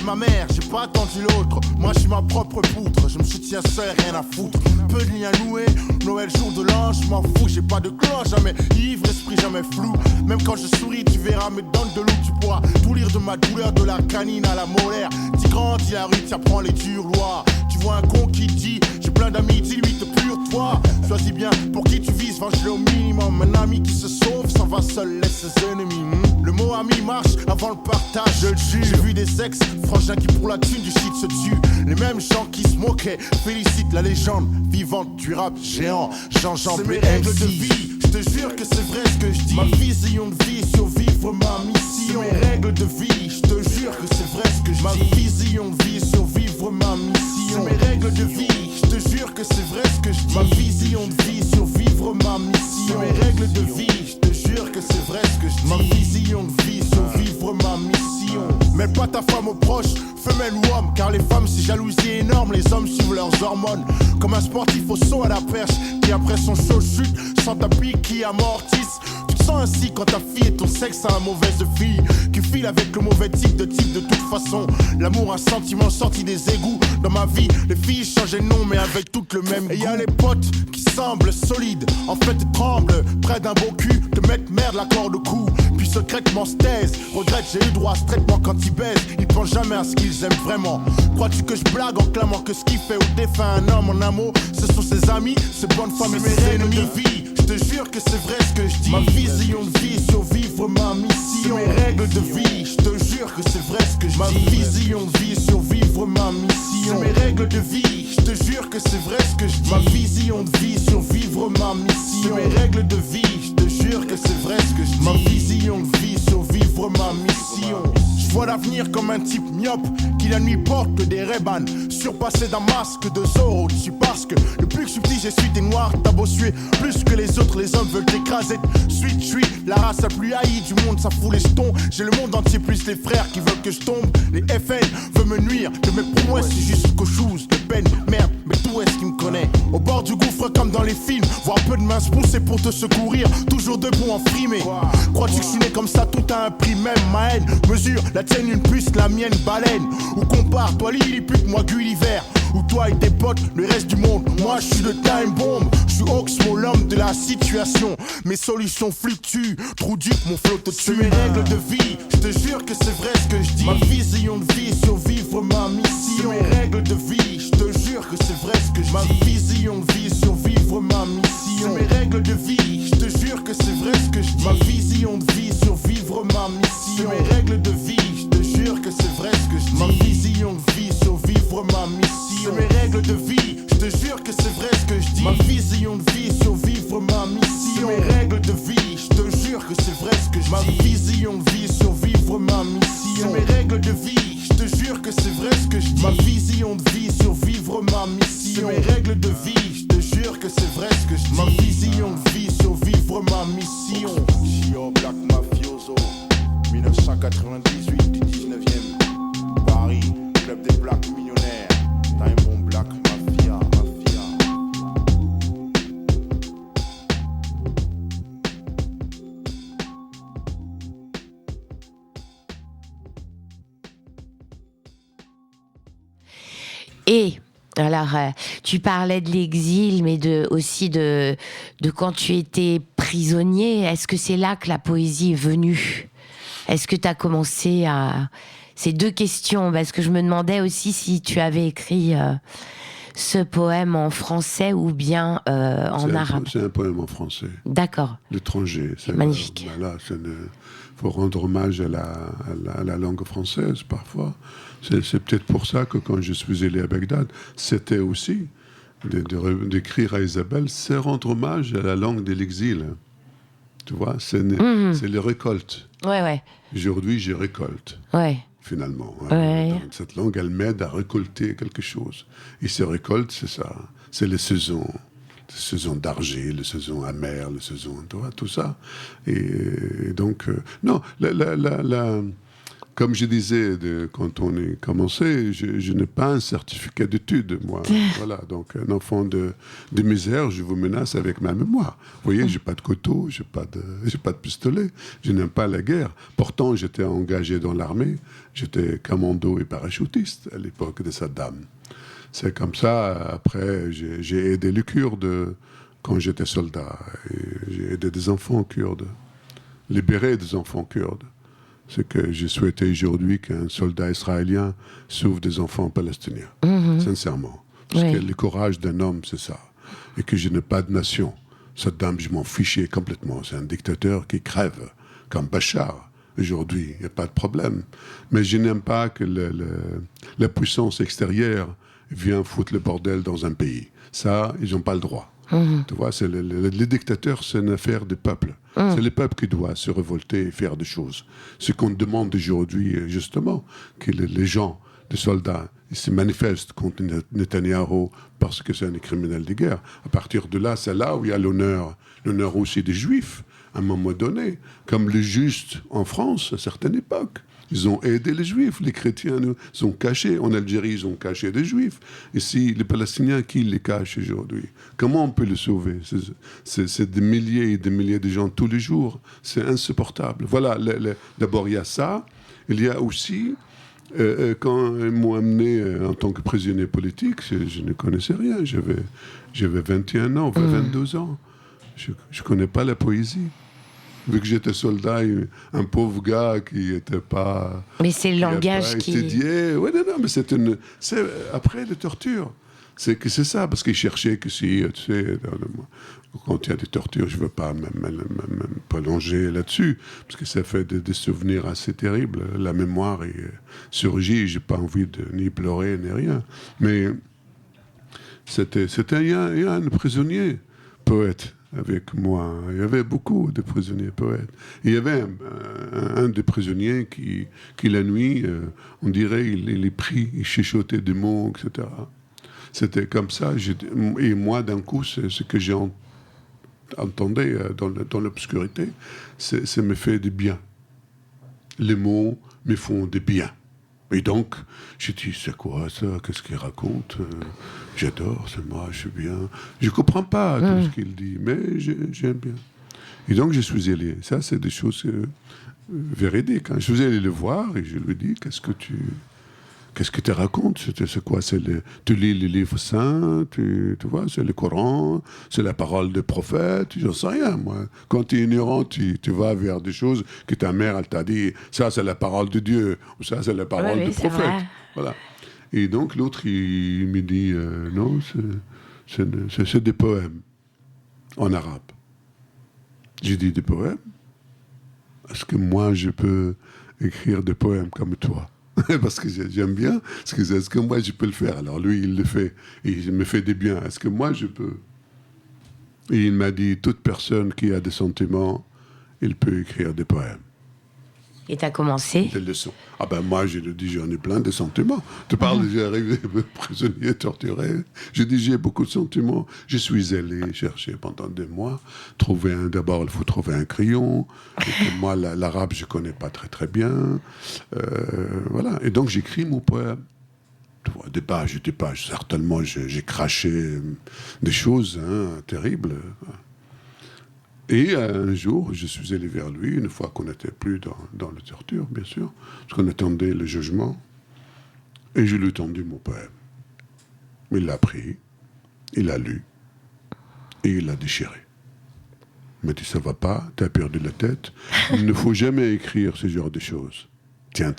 Ma mère, j'ai pas attendu l'autre. Moi je suis ma propre poutre, je me soutiens seul, rien à foutre. Peu de liens noués, Noël jour de l'an, je m'en fous, j'ai pas de clan, jamais ivre, esprit jamais flou. Même quand je souris, tu verras mes dents de loup, tu pourras tout lire de ma douleur, de la canine à la molaire. Tu grandis la rue, tu apprends les dures lois. Tu vois un con qui dit, j'ai plein d'amis, dis-lui te pure toi. Choisis bien pour qui tu vises, venge-le au minimum. Un ami qui se sauve, s'en va seul, laisse ses ennemis. Le mot ami marche avant le partage, je le jure. J'ai vu des ex, frangins qui pour la thune du shit se tuent. Les mêmes gens qui se moquaient, félicitent la légende vivante du rap géant. Jean-Jean c'est mes règles de vie, je te jure que c'est vrai ce que je dis. Ma vision de vie, survivre ma mission. Mes règles de vie, je te jure que c'est vrai ce que je dis. Ma vision de vie, survivre ma mission. Mes règles de vie, je te jure que c'est vrai ce que je dis. Ma vision de vie, survivre ma mission. Mes règles de vie, je te jure que c'est vrai ce que je dis. Ma vision de vie, survivre ma mission. Mêle pas ta femme aux proches, femelle ou homme, car les femmes c'est jalousie énorme, les hommes suivent leurs hormones. Comme un sportif au saut à la perche, qui après son show chute, sans tapis qui amortisse. Tu te sens ainsi quand ta fille et ton sexe à la mauvaise fille, qui file avec le mauvais type de toute façon. L'amour, un sentiment sorti des égouts. Dans ma vie, les filles changent de nom, mais avec toutes le même goût. Et y'a les potes qui semblent solides, en fait tremblent, près d'un beau cul, te mettent merde la corde au cou. Puis secrètement se taisent, regrette j'ai eu droit à ce traitement quand ils baisent. Ils pensent jamais à ce qu'ils aiment vraiment. Crois-tu que je blague en clamant que ce qui fait ou défait un homme en amour, ce sont ses amis, ses bonnes femmes et ses ennemis. Je te jure que c'est vrai ce que je dis. Ma vision de vie, survivre ma mission. Mes règles de vie, je te jure que c'est vrai ce que je dis. Ma vision de vie, survivre ma mission. Mes règles de vie, je te jure que c'est vrai ce que je dis. Ma vision de vie, survivre ma mission. Mes règles de vie, je te jure que c'est vrai ce que je dis. Ma vision de vie, survivre ma mission. Je vois l'avenir comme un type myope qui la nuit porte des Ray-Ban, surpassé d'un masque de Zorro dessus, parce que le plus que subtil j'essuie t'es noir, t'as beau suer plus que les autres, les hommes veulent t'écraser. Suite, je suis la race la plus haïe du monde, ça fout les jetons. J'ai le monde entier plus les frères qui veulent que je tombe. Les FN veulent me nuire, de mes prouesses c'est juste qu'aux choses de peine. Merde, mais tout est-ce qui me connaît? Au bord du gouffre comme dans les films, voir peu de mains se pousser pour te secourir, toujours debout en frimé. Crois-tu que je suis né comme ça, tout a un prix, même ma haine mesure la tienne une puce, la mienne baleine. Ou compare, toi Lilliput, moi Gulliver. Ou toi et tes potes, le reste du monde. Moi je suis le time bomb, je suis Oxmo, l'homme de la situation. Mes solutions fluctuent, trou duc, mon flot te tue. Mes règles de vie, je te jure que c'est vrai ce que je dis. Ma vision de vie, survivre ma mission. Mes règles de vie, je te jure que c'est vrai ce que je dis. Ma vision de vie, survivre ma mission. Mes règles de vie, je te jure que c'est vrai ce que je dis. Ma vision de vie, survivre ma mission. Mes règles de vie, je te jure que c'est vrai ce que je dis. Ma vision de vie, survivre ma mission. Mes règles de vie, je te jure que c'est vrai ce que je dis. Ma vision de vie, survivre ma mission. Mes règles de vie, je te jure que c'est vrai ce que je dis. Ma vision de vie, survivre ma mission. Mes règles de vie, je te jure que c'est vrai ce que je dis. Ma vision de vie, survivre ma mission. Mes règles de vie, je te jure que c'est vrai ce que je dis. Ma vision de vie, survivre ma mission. Gio Black Mafioso, 1998 du 19e. Paris, club des Blacks millionnaires. Time Bomb Black Mafia, Mafia. Et alors, tu parlais de l'exil, mais aussi de quand tu étais prisonnier. Est-ce que c'est là que la poésie est venue? Est-ce que tu as commencé à... Ces deux questions, parce que je me demandais aussi si tu avais écrit ce poème en français ou bien en arabe. C'est un poème en français. D'accord. L'étranger. C'est magnifique. Voilà, faut rendre hommage à la langue française parfois. C'est peut-être pour ça que quand je suis allé à Bagdad, c'était aussi d'écrire à Isabelle, c'est rendre hommage à la langue de l'exil. Tu vois, c'est les récoltes. Ouais. Aujourd'hui, je récolte. Ouais. Finalement. Ouais. Donc, cette langue, elle m'aide à récolter quelque chose. Et ces récoltes, c'est ça. C'est les saisons. Les saisons d'argile, les saisons amères, les saisons... Tu vois, tout ça. Et donc... non, comme je disais, quand on est commencé, je n'ai pas un certificat d'études, moi. Voilà, donc un enfant de misère, je vous menace avec ma mémoire. Vous voyez, j'ai pas de couteau, j'ai pas de pistolet, je n'aime pas la guerre. Pourtant, j'étais engagé dans l'armée, j'étais commando et parachutiste à l'époque de Saddam. C'est comme ça, après, j'ai aidé les Kurdes quand j'étais soldat. Et j'ai aidé des enfants kurdes, libéré des enfants kurdes. C'est que je souhaitais aujourd'hui qu'un soldat israélien sauve des enfants palestiniens, sincèrement. Parce que le courage d'un homme, c'est ça. Et que je n'ai pas de nation. Saddam, je m'en fichais complètement. C'est un dictateur qui crève, comme Bachar. Aujourd'hui, il n'y a pas de problème. Mais je n'aime pas que la puissance extérieure vienne foutre le bordel dans un pays. Ça, ils n'ont pas le droit. Tu vois, les dictateurs, c'est une affaire des peuples. C'est les peuples qui doivent se révolter et faire des choses. Ce qu'on demande aujourd'hui, justement, que les gens, les soldats, ils se manifestent contre Netanyahou parce que c'est un criminel de guerre. À partir de là, c'est là où il y a l'honneur aussi des Juifs, à un moment donné. Comme les Justes en France, à certaines époques. Ils ont aidé les Juifs, les chrétiens, ils ont caché. En Algérie, ils ont caché des Juifs. Ici, les Palestiniens, qui les cachent aujourd'hui? Comment on peut les sauver? C'est des milliers et des milliers de gens tous les jours. C'est insupportable. Voilà, d'abord, il y a ça. Il y a aussi, quand ils m'ont amené en tant que prisonnier politique, je ne connaissais rien. J'avais 21 ans, 22 ans. Je ne connais pas la poésie. Vu que j'étais soldat, un pauvre gars qui n'était pas... Mais c'est le langage qui... Oui, non, mais c'est après les tortures. C'est ça, parce qu'ils cherchaient que si, tu sais, quand il y a des tortures, je ne veux pas même prolonger là-dessus, parce que ça fait des souvenirs assez terribles. La mémoire surgit, je n'ai pas envie de ni pleurer, ni rien. Mais il y a un prisonnier, poète, avec moi. Il y avait beaucoup de prisonniers poètes. Il y avait un des prisonniers qui la nuit, on dirait, il est pris, il chuchotait des mots, etc. C'était comme ça. Et moi, d'un coup, c'est ce que j'ai entendu dans l'obscurité, ça me fait du bien. Les mots me font du bien. Et donc, j'ai dit, c'est quoi ça? Qu'est-ce qu'il raconte? J'adore, c'est moi, je suis bien. Je ne comprends pas tout ce qu'il dit, mais j'aime bien. Et donc, je suis allé. Ça, c'est des choses véridiques. Je suis allé le voir et je lui ai dit, qu'est-ce que tu racontes? C'est quoi? Tu lis les livres saints, tu vois, c'est le Coran, c'est la parole des prophètes, j'en sais rien, moi. Quand tu es ignorant, tu vas vers des choses que ta mère, elle t'a dit, ça, c'est la parole de Dieu, ou ça, c'est la parole du prophète. Voilà. Et donc, l'autre, il me dit, non, c'est des poèmes, en arabe. J'ai dit, des poèmes? Est-ce que moi, je peux écrire des poèmes comme toi? Parce que j'aime bien, est-ce que moi je peux le faire? Alors lui, il le fait, et il me fait des biens. Est-ce que moi je peux? Et il m'a dit, toute personne qui a des sentiments, il peut écrire des poèmes. Et t'as commencé? Des leçons. Ah ben moi, je le dis, j'en ai plein de sentiments. Tu parles, j'ai arrivé prisonnier, torturé. Je dis, j'ai beaucoup de sentiments. Je suis allé chercher pendant des mois, d'abord, il faut trouver un crayon. Et moi, l'arabe, je ne connais pas très très bien. Voilà. Et donc, j'écris mon poème. Des pages, certainement, j'ai craché des choses terribles. Et un jour, je suis allé vers lui, une fois qu'on n'était plus dans la torture, bien sûr, parce qu'on attendait le jugement, et je lui ai tendu mon poème. Il l'a pris, il l'a lu, et il l'a déchiré. Il m'a dit, ça va pas, t'as perdu la tête, il ne faut jamais écrire ce genre de choses. Tiens,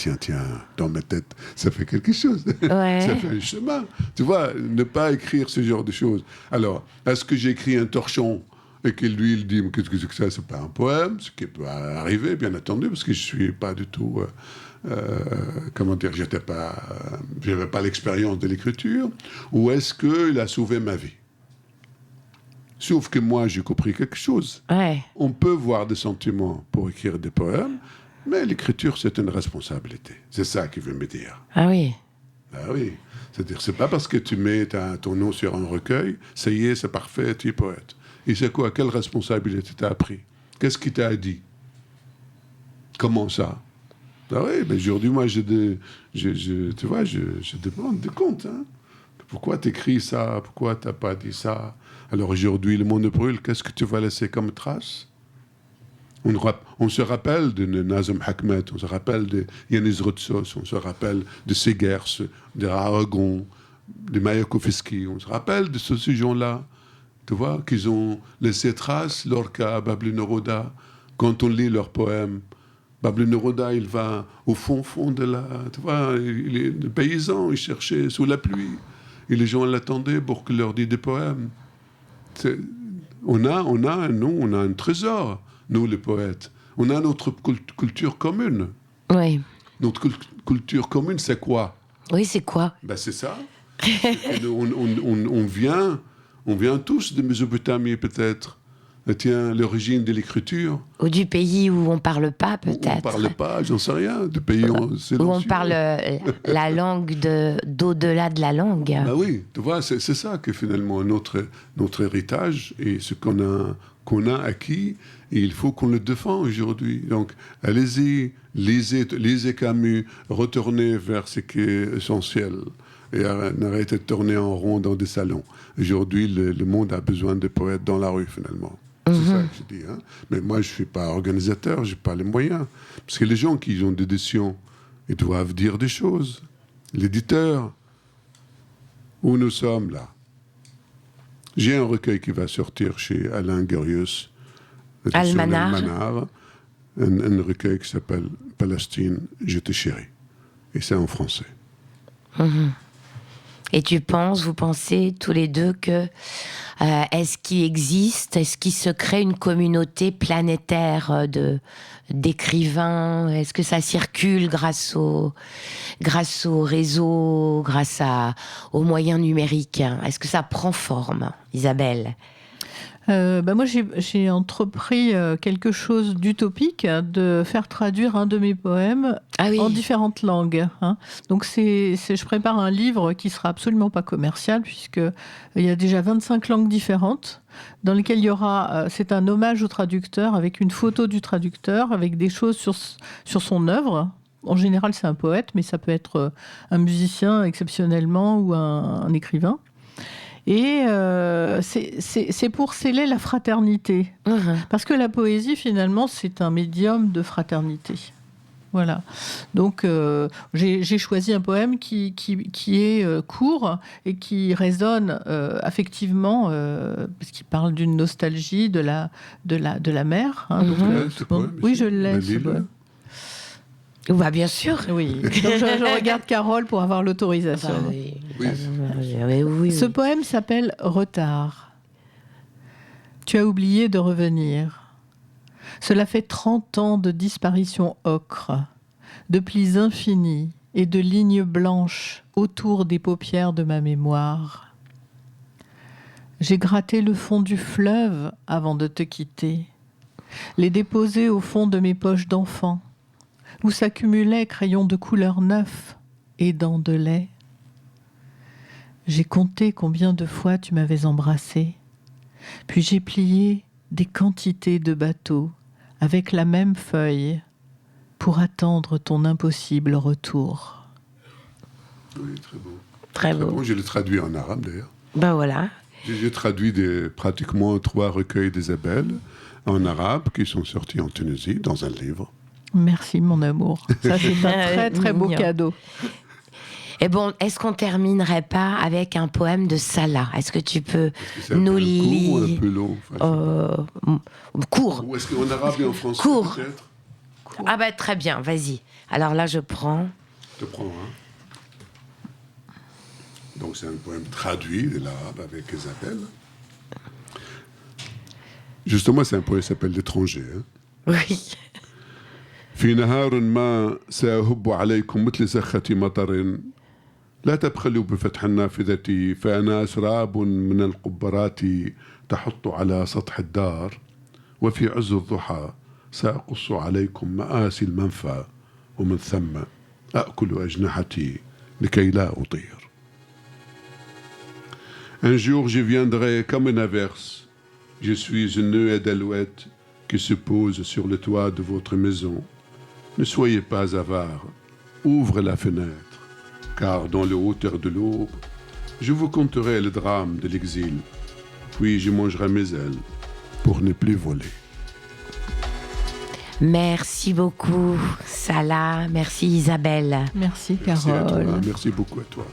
dans ma tête, ça fait quelque chose. Ouais. Ça fait un chemin. Tu vois, ne pas écrire ce genre de choses. Alors, est-ce que j'écris un torchon et que lui, il dit, qu'est-ce que c'est que ça? C'est pas un poème, ce qui peut arriver, bien entendu, parce que je suis pas du tout, comment dire, j'avais pas l'expérience de l'écriture. Ou est-ce qu'il a sauvé ma vie? Sauf que moi, j'ai compris quelque chose. Ouais. On peut voir des sentiments pour écrire des poèmes, mais l'écriture, c'est une responsabilité. C'est ça qu'il veut me dire. Ah oui. Ah oui. C'est-à-dire, c'est pas parce que tu mets ton nom sur un recueil, ça y est, c'est parfait, tu es poète. Et c'est quoi? Quelle responsabilité t'as appris? Qu'est-ce qu'il t'a dit? Comment ça? Ah oui, ben aujourd'hui, moi, tu vois, je demande des comptes. Hein? Pourquoi t'écris ça? Pourquoi t'as pas dit ça? Alors aujourd'hui, le monde brûle, qu'est-ce que tu vas laisser comme trace? On se rappelle de Nazem Hikmet, on se rappelle de Yanis Roussos, on se rappelle de Segers, de Aragon, de Mayakovsky, on se rappelle de ces gens-là. Tu vois, qu'ils ont laissé trace, Lorca, Babli Neruda. Quand on lit leurs poèmes, Babli Neruda, il va au fond de la... Tu vois, le paysan, il cherchait sous la pluie. Et les gens l'attendaient pour qu'il leur dise des poèmes. On a un trésor, nous, les poètes. On a notre culture commune. Oui. Notre culture commune, c'est quoi? Oui, c'est quoi? Ben, c'est ça. On vient... On vient tous de Mésopotamie, peut-être. Tiens, l'origine de l'écriture. Ou du pays où on parle pas, peut-être. On parle pas, j'en sais rien. De pays où on parle la langue d'au-delà de la langue. Bah oui, tu vois, c'est ça que finalement notre héritage et ce qu'on a acquis, et il faut qu'on le défende aujourd'hui. Donc, allez-y, lisez Camus, retournez vers ce qui est essentiel. Et arrêtez de tourner en rond dans des salons. Aujourd'hui, le monde a besoin de poètes dans la rue, finalement. C'est ça que je dis. Hein. Mais moi, je ne suis pas organisateur, je n'ai pas les moyens. Parce que les gens qui ont des décisions, ils doivent dire des choses. L'éditeur, où nous sommes là. J'ai un recueil qui va sortir chez Alain Guérius. Almanar. Un recueil qui s'appelle Palestine, je te chéris. Et c'est en français. Et vous pensez tous les deux que est-ce qu'il se crée une communauté planétaire d'écrivains? Est-ce que ça circule grâce au réseau, grâce aux moyens numériques? Est-ce que ça prend forme, Isabelle? Moi, j'ai entrepris quelque chose d'utopique, de faire traduire un de mes poèmes en différentes langues. Hein. Donc, je prépare un livre qui sera absolument pas commercial, puisqu'il y a déjà 25 langues différentes, dans lesquelles il y aura... c'est un hommage au traducteur, avec une photo du traducteur, avec des choses sur son œuvre. En général, c'est un poète, mais ça peut être un musicien exceptionnellement ou un écrivain. Et c'est pour sceller la fraternité. Parce que la poésie, finalement, c'est un médium de fraternité. Voilà. Donc, j'ai choisi un poème qui est court et qui résonne affectivement, parce qu'il parle d'une nostalgie de la mer. Hein, donc, oui, je le laisse. Bah, bien sûr. Oui. Donc, je regarde Carole pour avoir l'autorisation. Oui. Ce poème s'appelle « Retard ». Tu as oublié de revenir. Cela fait 30 ans de disparition ocre, de plis infinis et de lignes blanches autour des paupières de ma mémoire. J'ai gratté le fond du fleuve avant de te quitter, les déposer au fond de mes poches d'enfant, où s'accumulaient crayons de couleur neufs et dents de lait. J'ai compté combien de fois tu m'avais embrassé, puis j'ai plié des quantités de bateaux avec la même feuille pour attendre ton impossible retour. Oui, très beau. Très beau. Je l'ai traduit en arabe d'ailleurs. Ben voilà. J'ai traduit pratiquement 3 recueils d'Isabelle en arabe qui sont sortis en Tunisie dans un livre. Merci, mon amour. Ça, c'est un très, très beau cadeau. Et bon, est-ce qu'on terminerait pas avec un poème de Salah? Est-ce que tu peux nous lire? Court ou un peu long? Court. Ou est-ce qu'en arabe et en français, court. peut-être? Ah bah très bien, vas-y. Alors là, je prends. Je te prends, hein. Donc c'est un poème traduit de l'arabe avec Isabelle. Justement, c'est un poème qui s'appelle L'étranger. Hein. Oui. في نهار ما سأهب عليكم مثل سخة مطر لا تبخلوا بفتح النافذة فأنا أسراب من القبرات تحط على سطح الدار وفي عز الضحى سأقص عليكم مآسي المنفى ومن ثم أأكل أجنحتي لكي لا أطير. Un jour je viendrai comme une averse. Je suis une nuée d'alouette qui se pose sur le toit de votre maison. Ne soyez pas avare, ouvre la fenêtre, car dans les hauteurs de l'aube, je vous conterai le drame de l'exil, puis je mangerai mes ailes pour ne plus voler. Merci beaucoup, Salah. Merci, Isabelle. Merci, Carole. Merci à toi. Merci beaucoup à toi.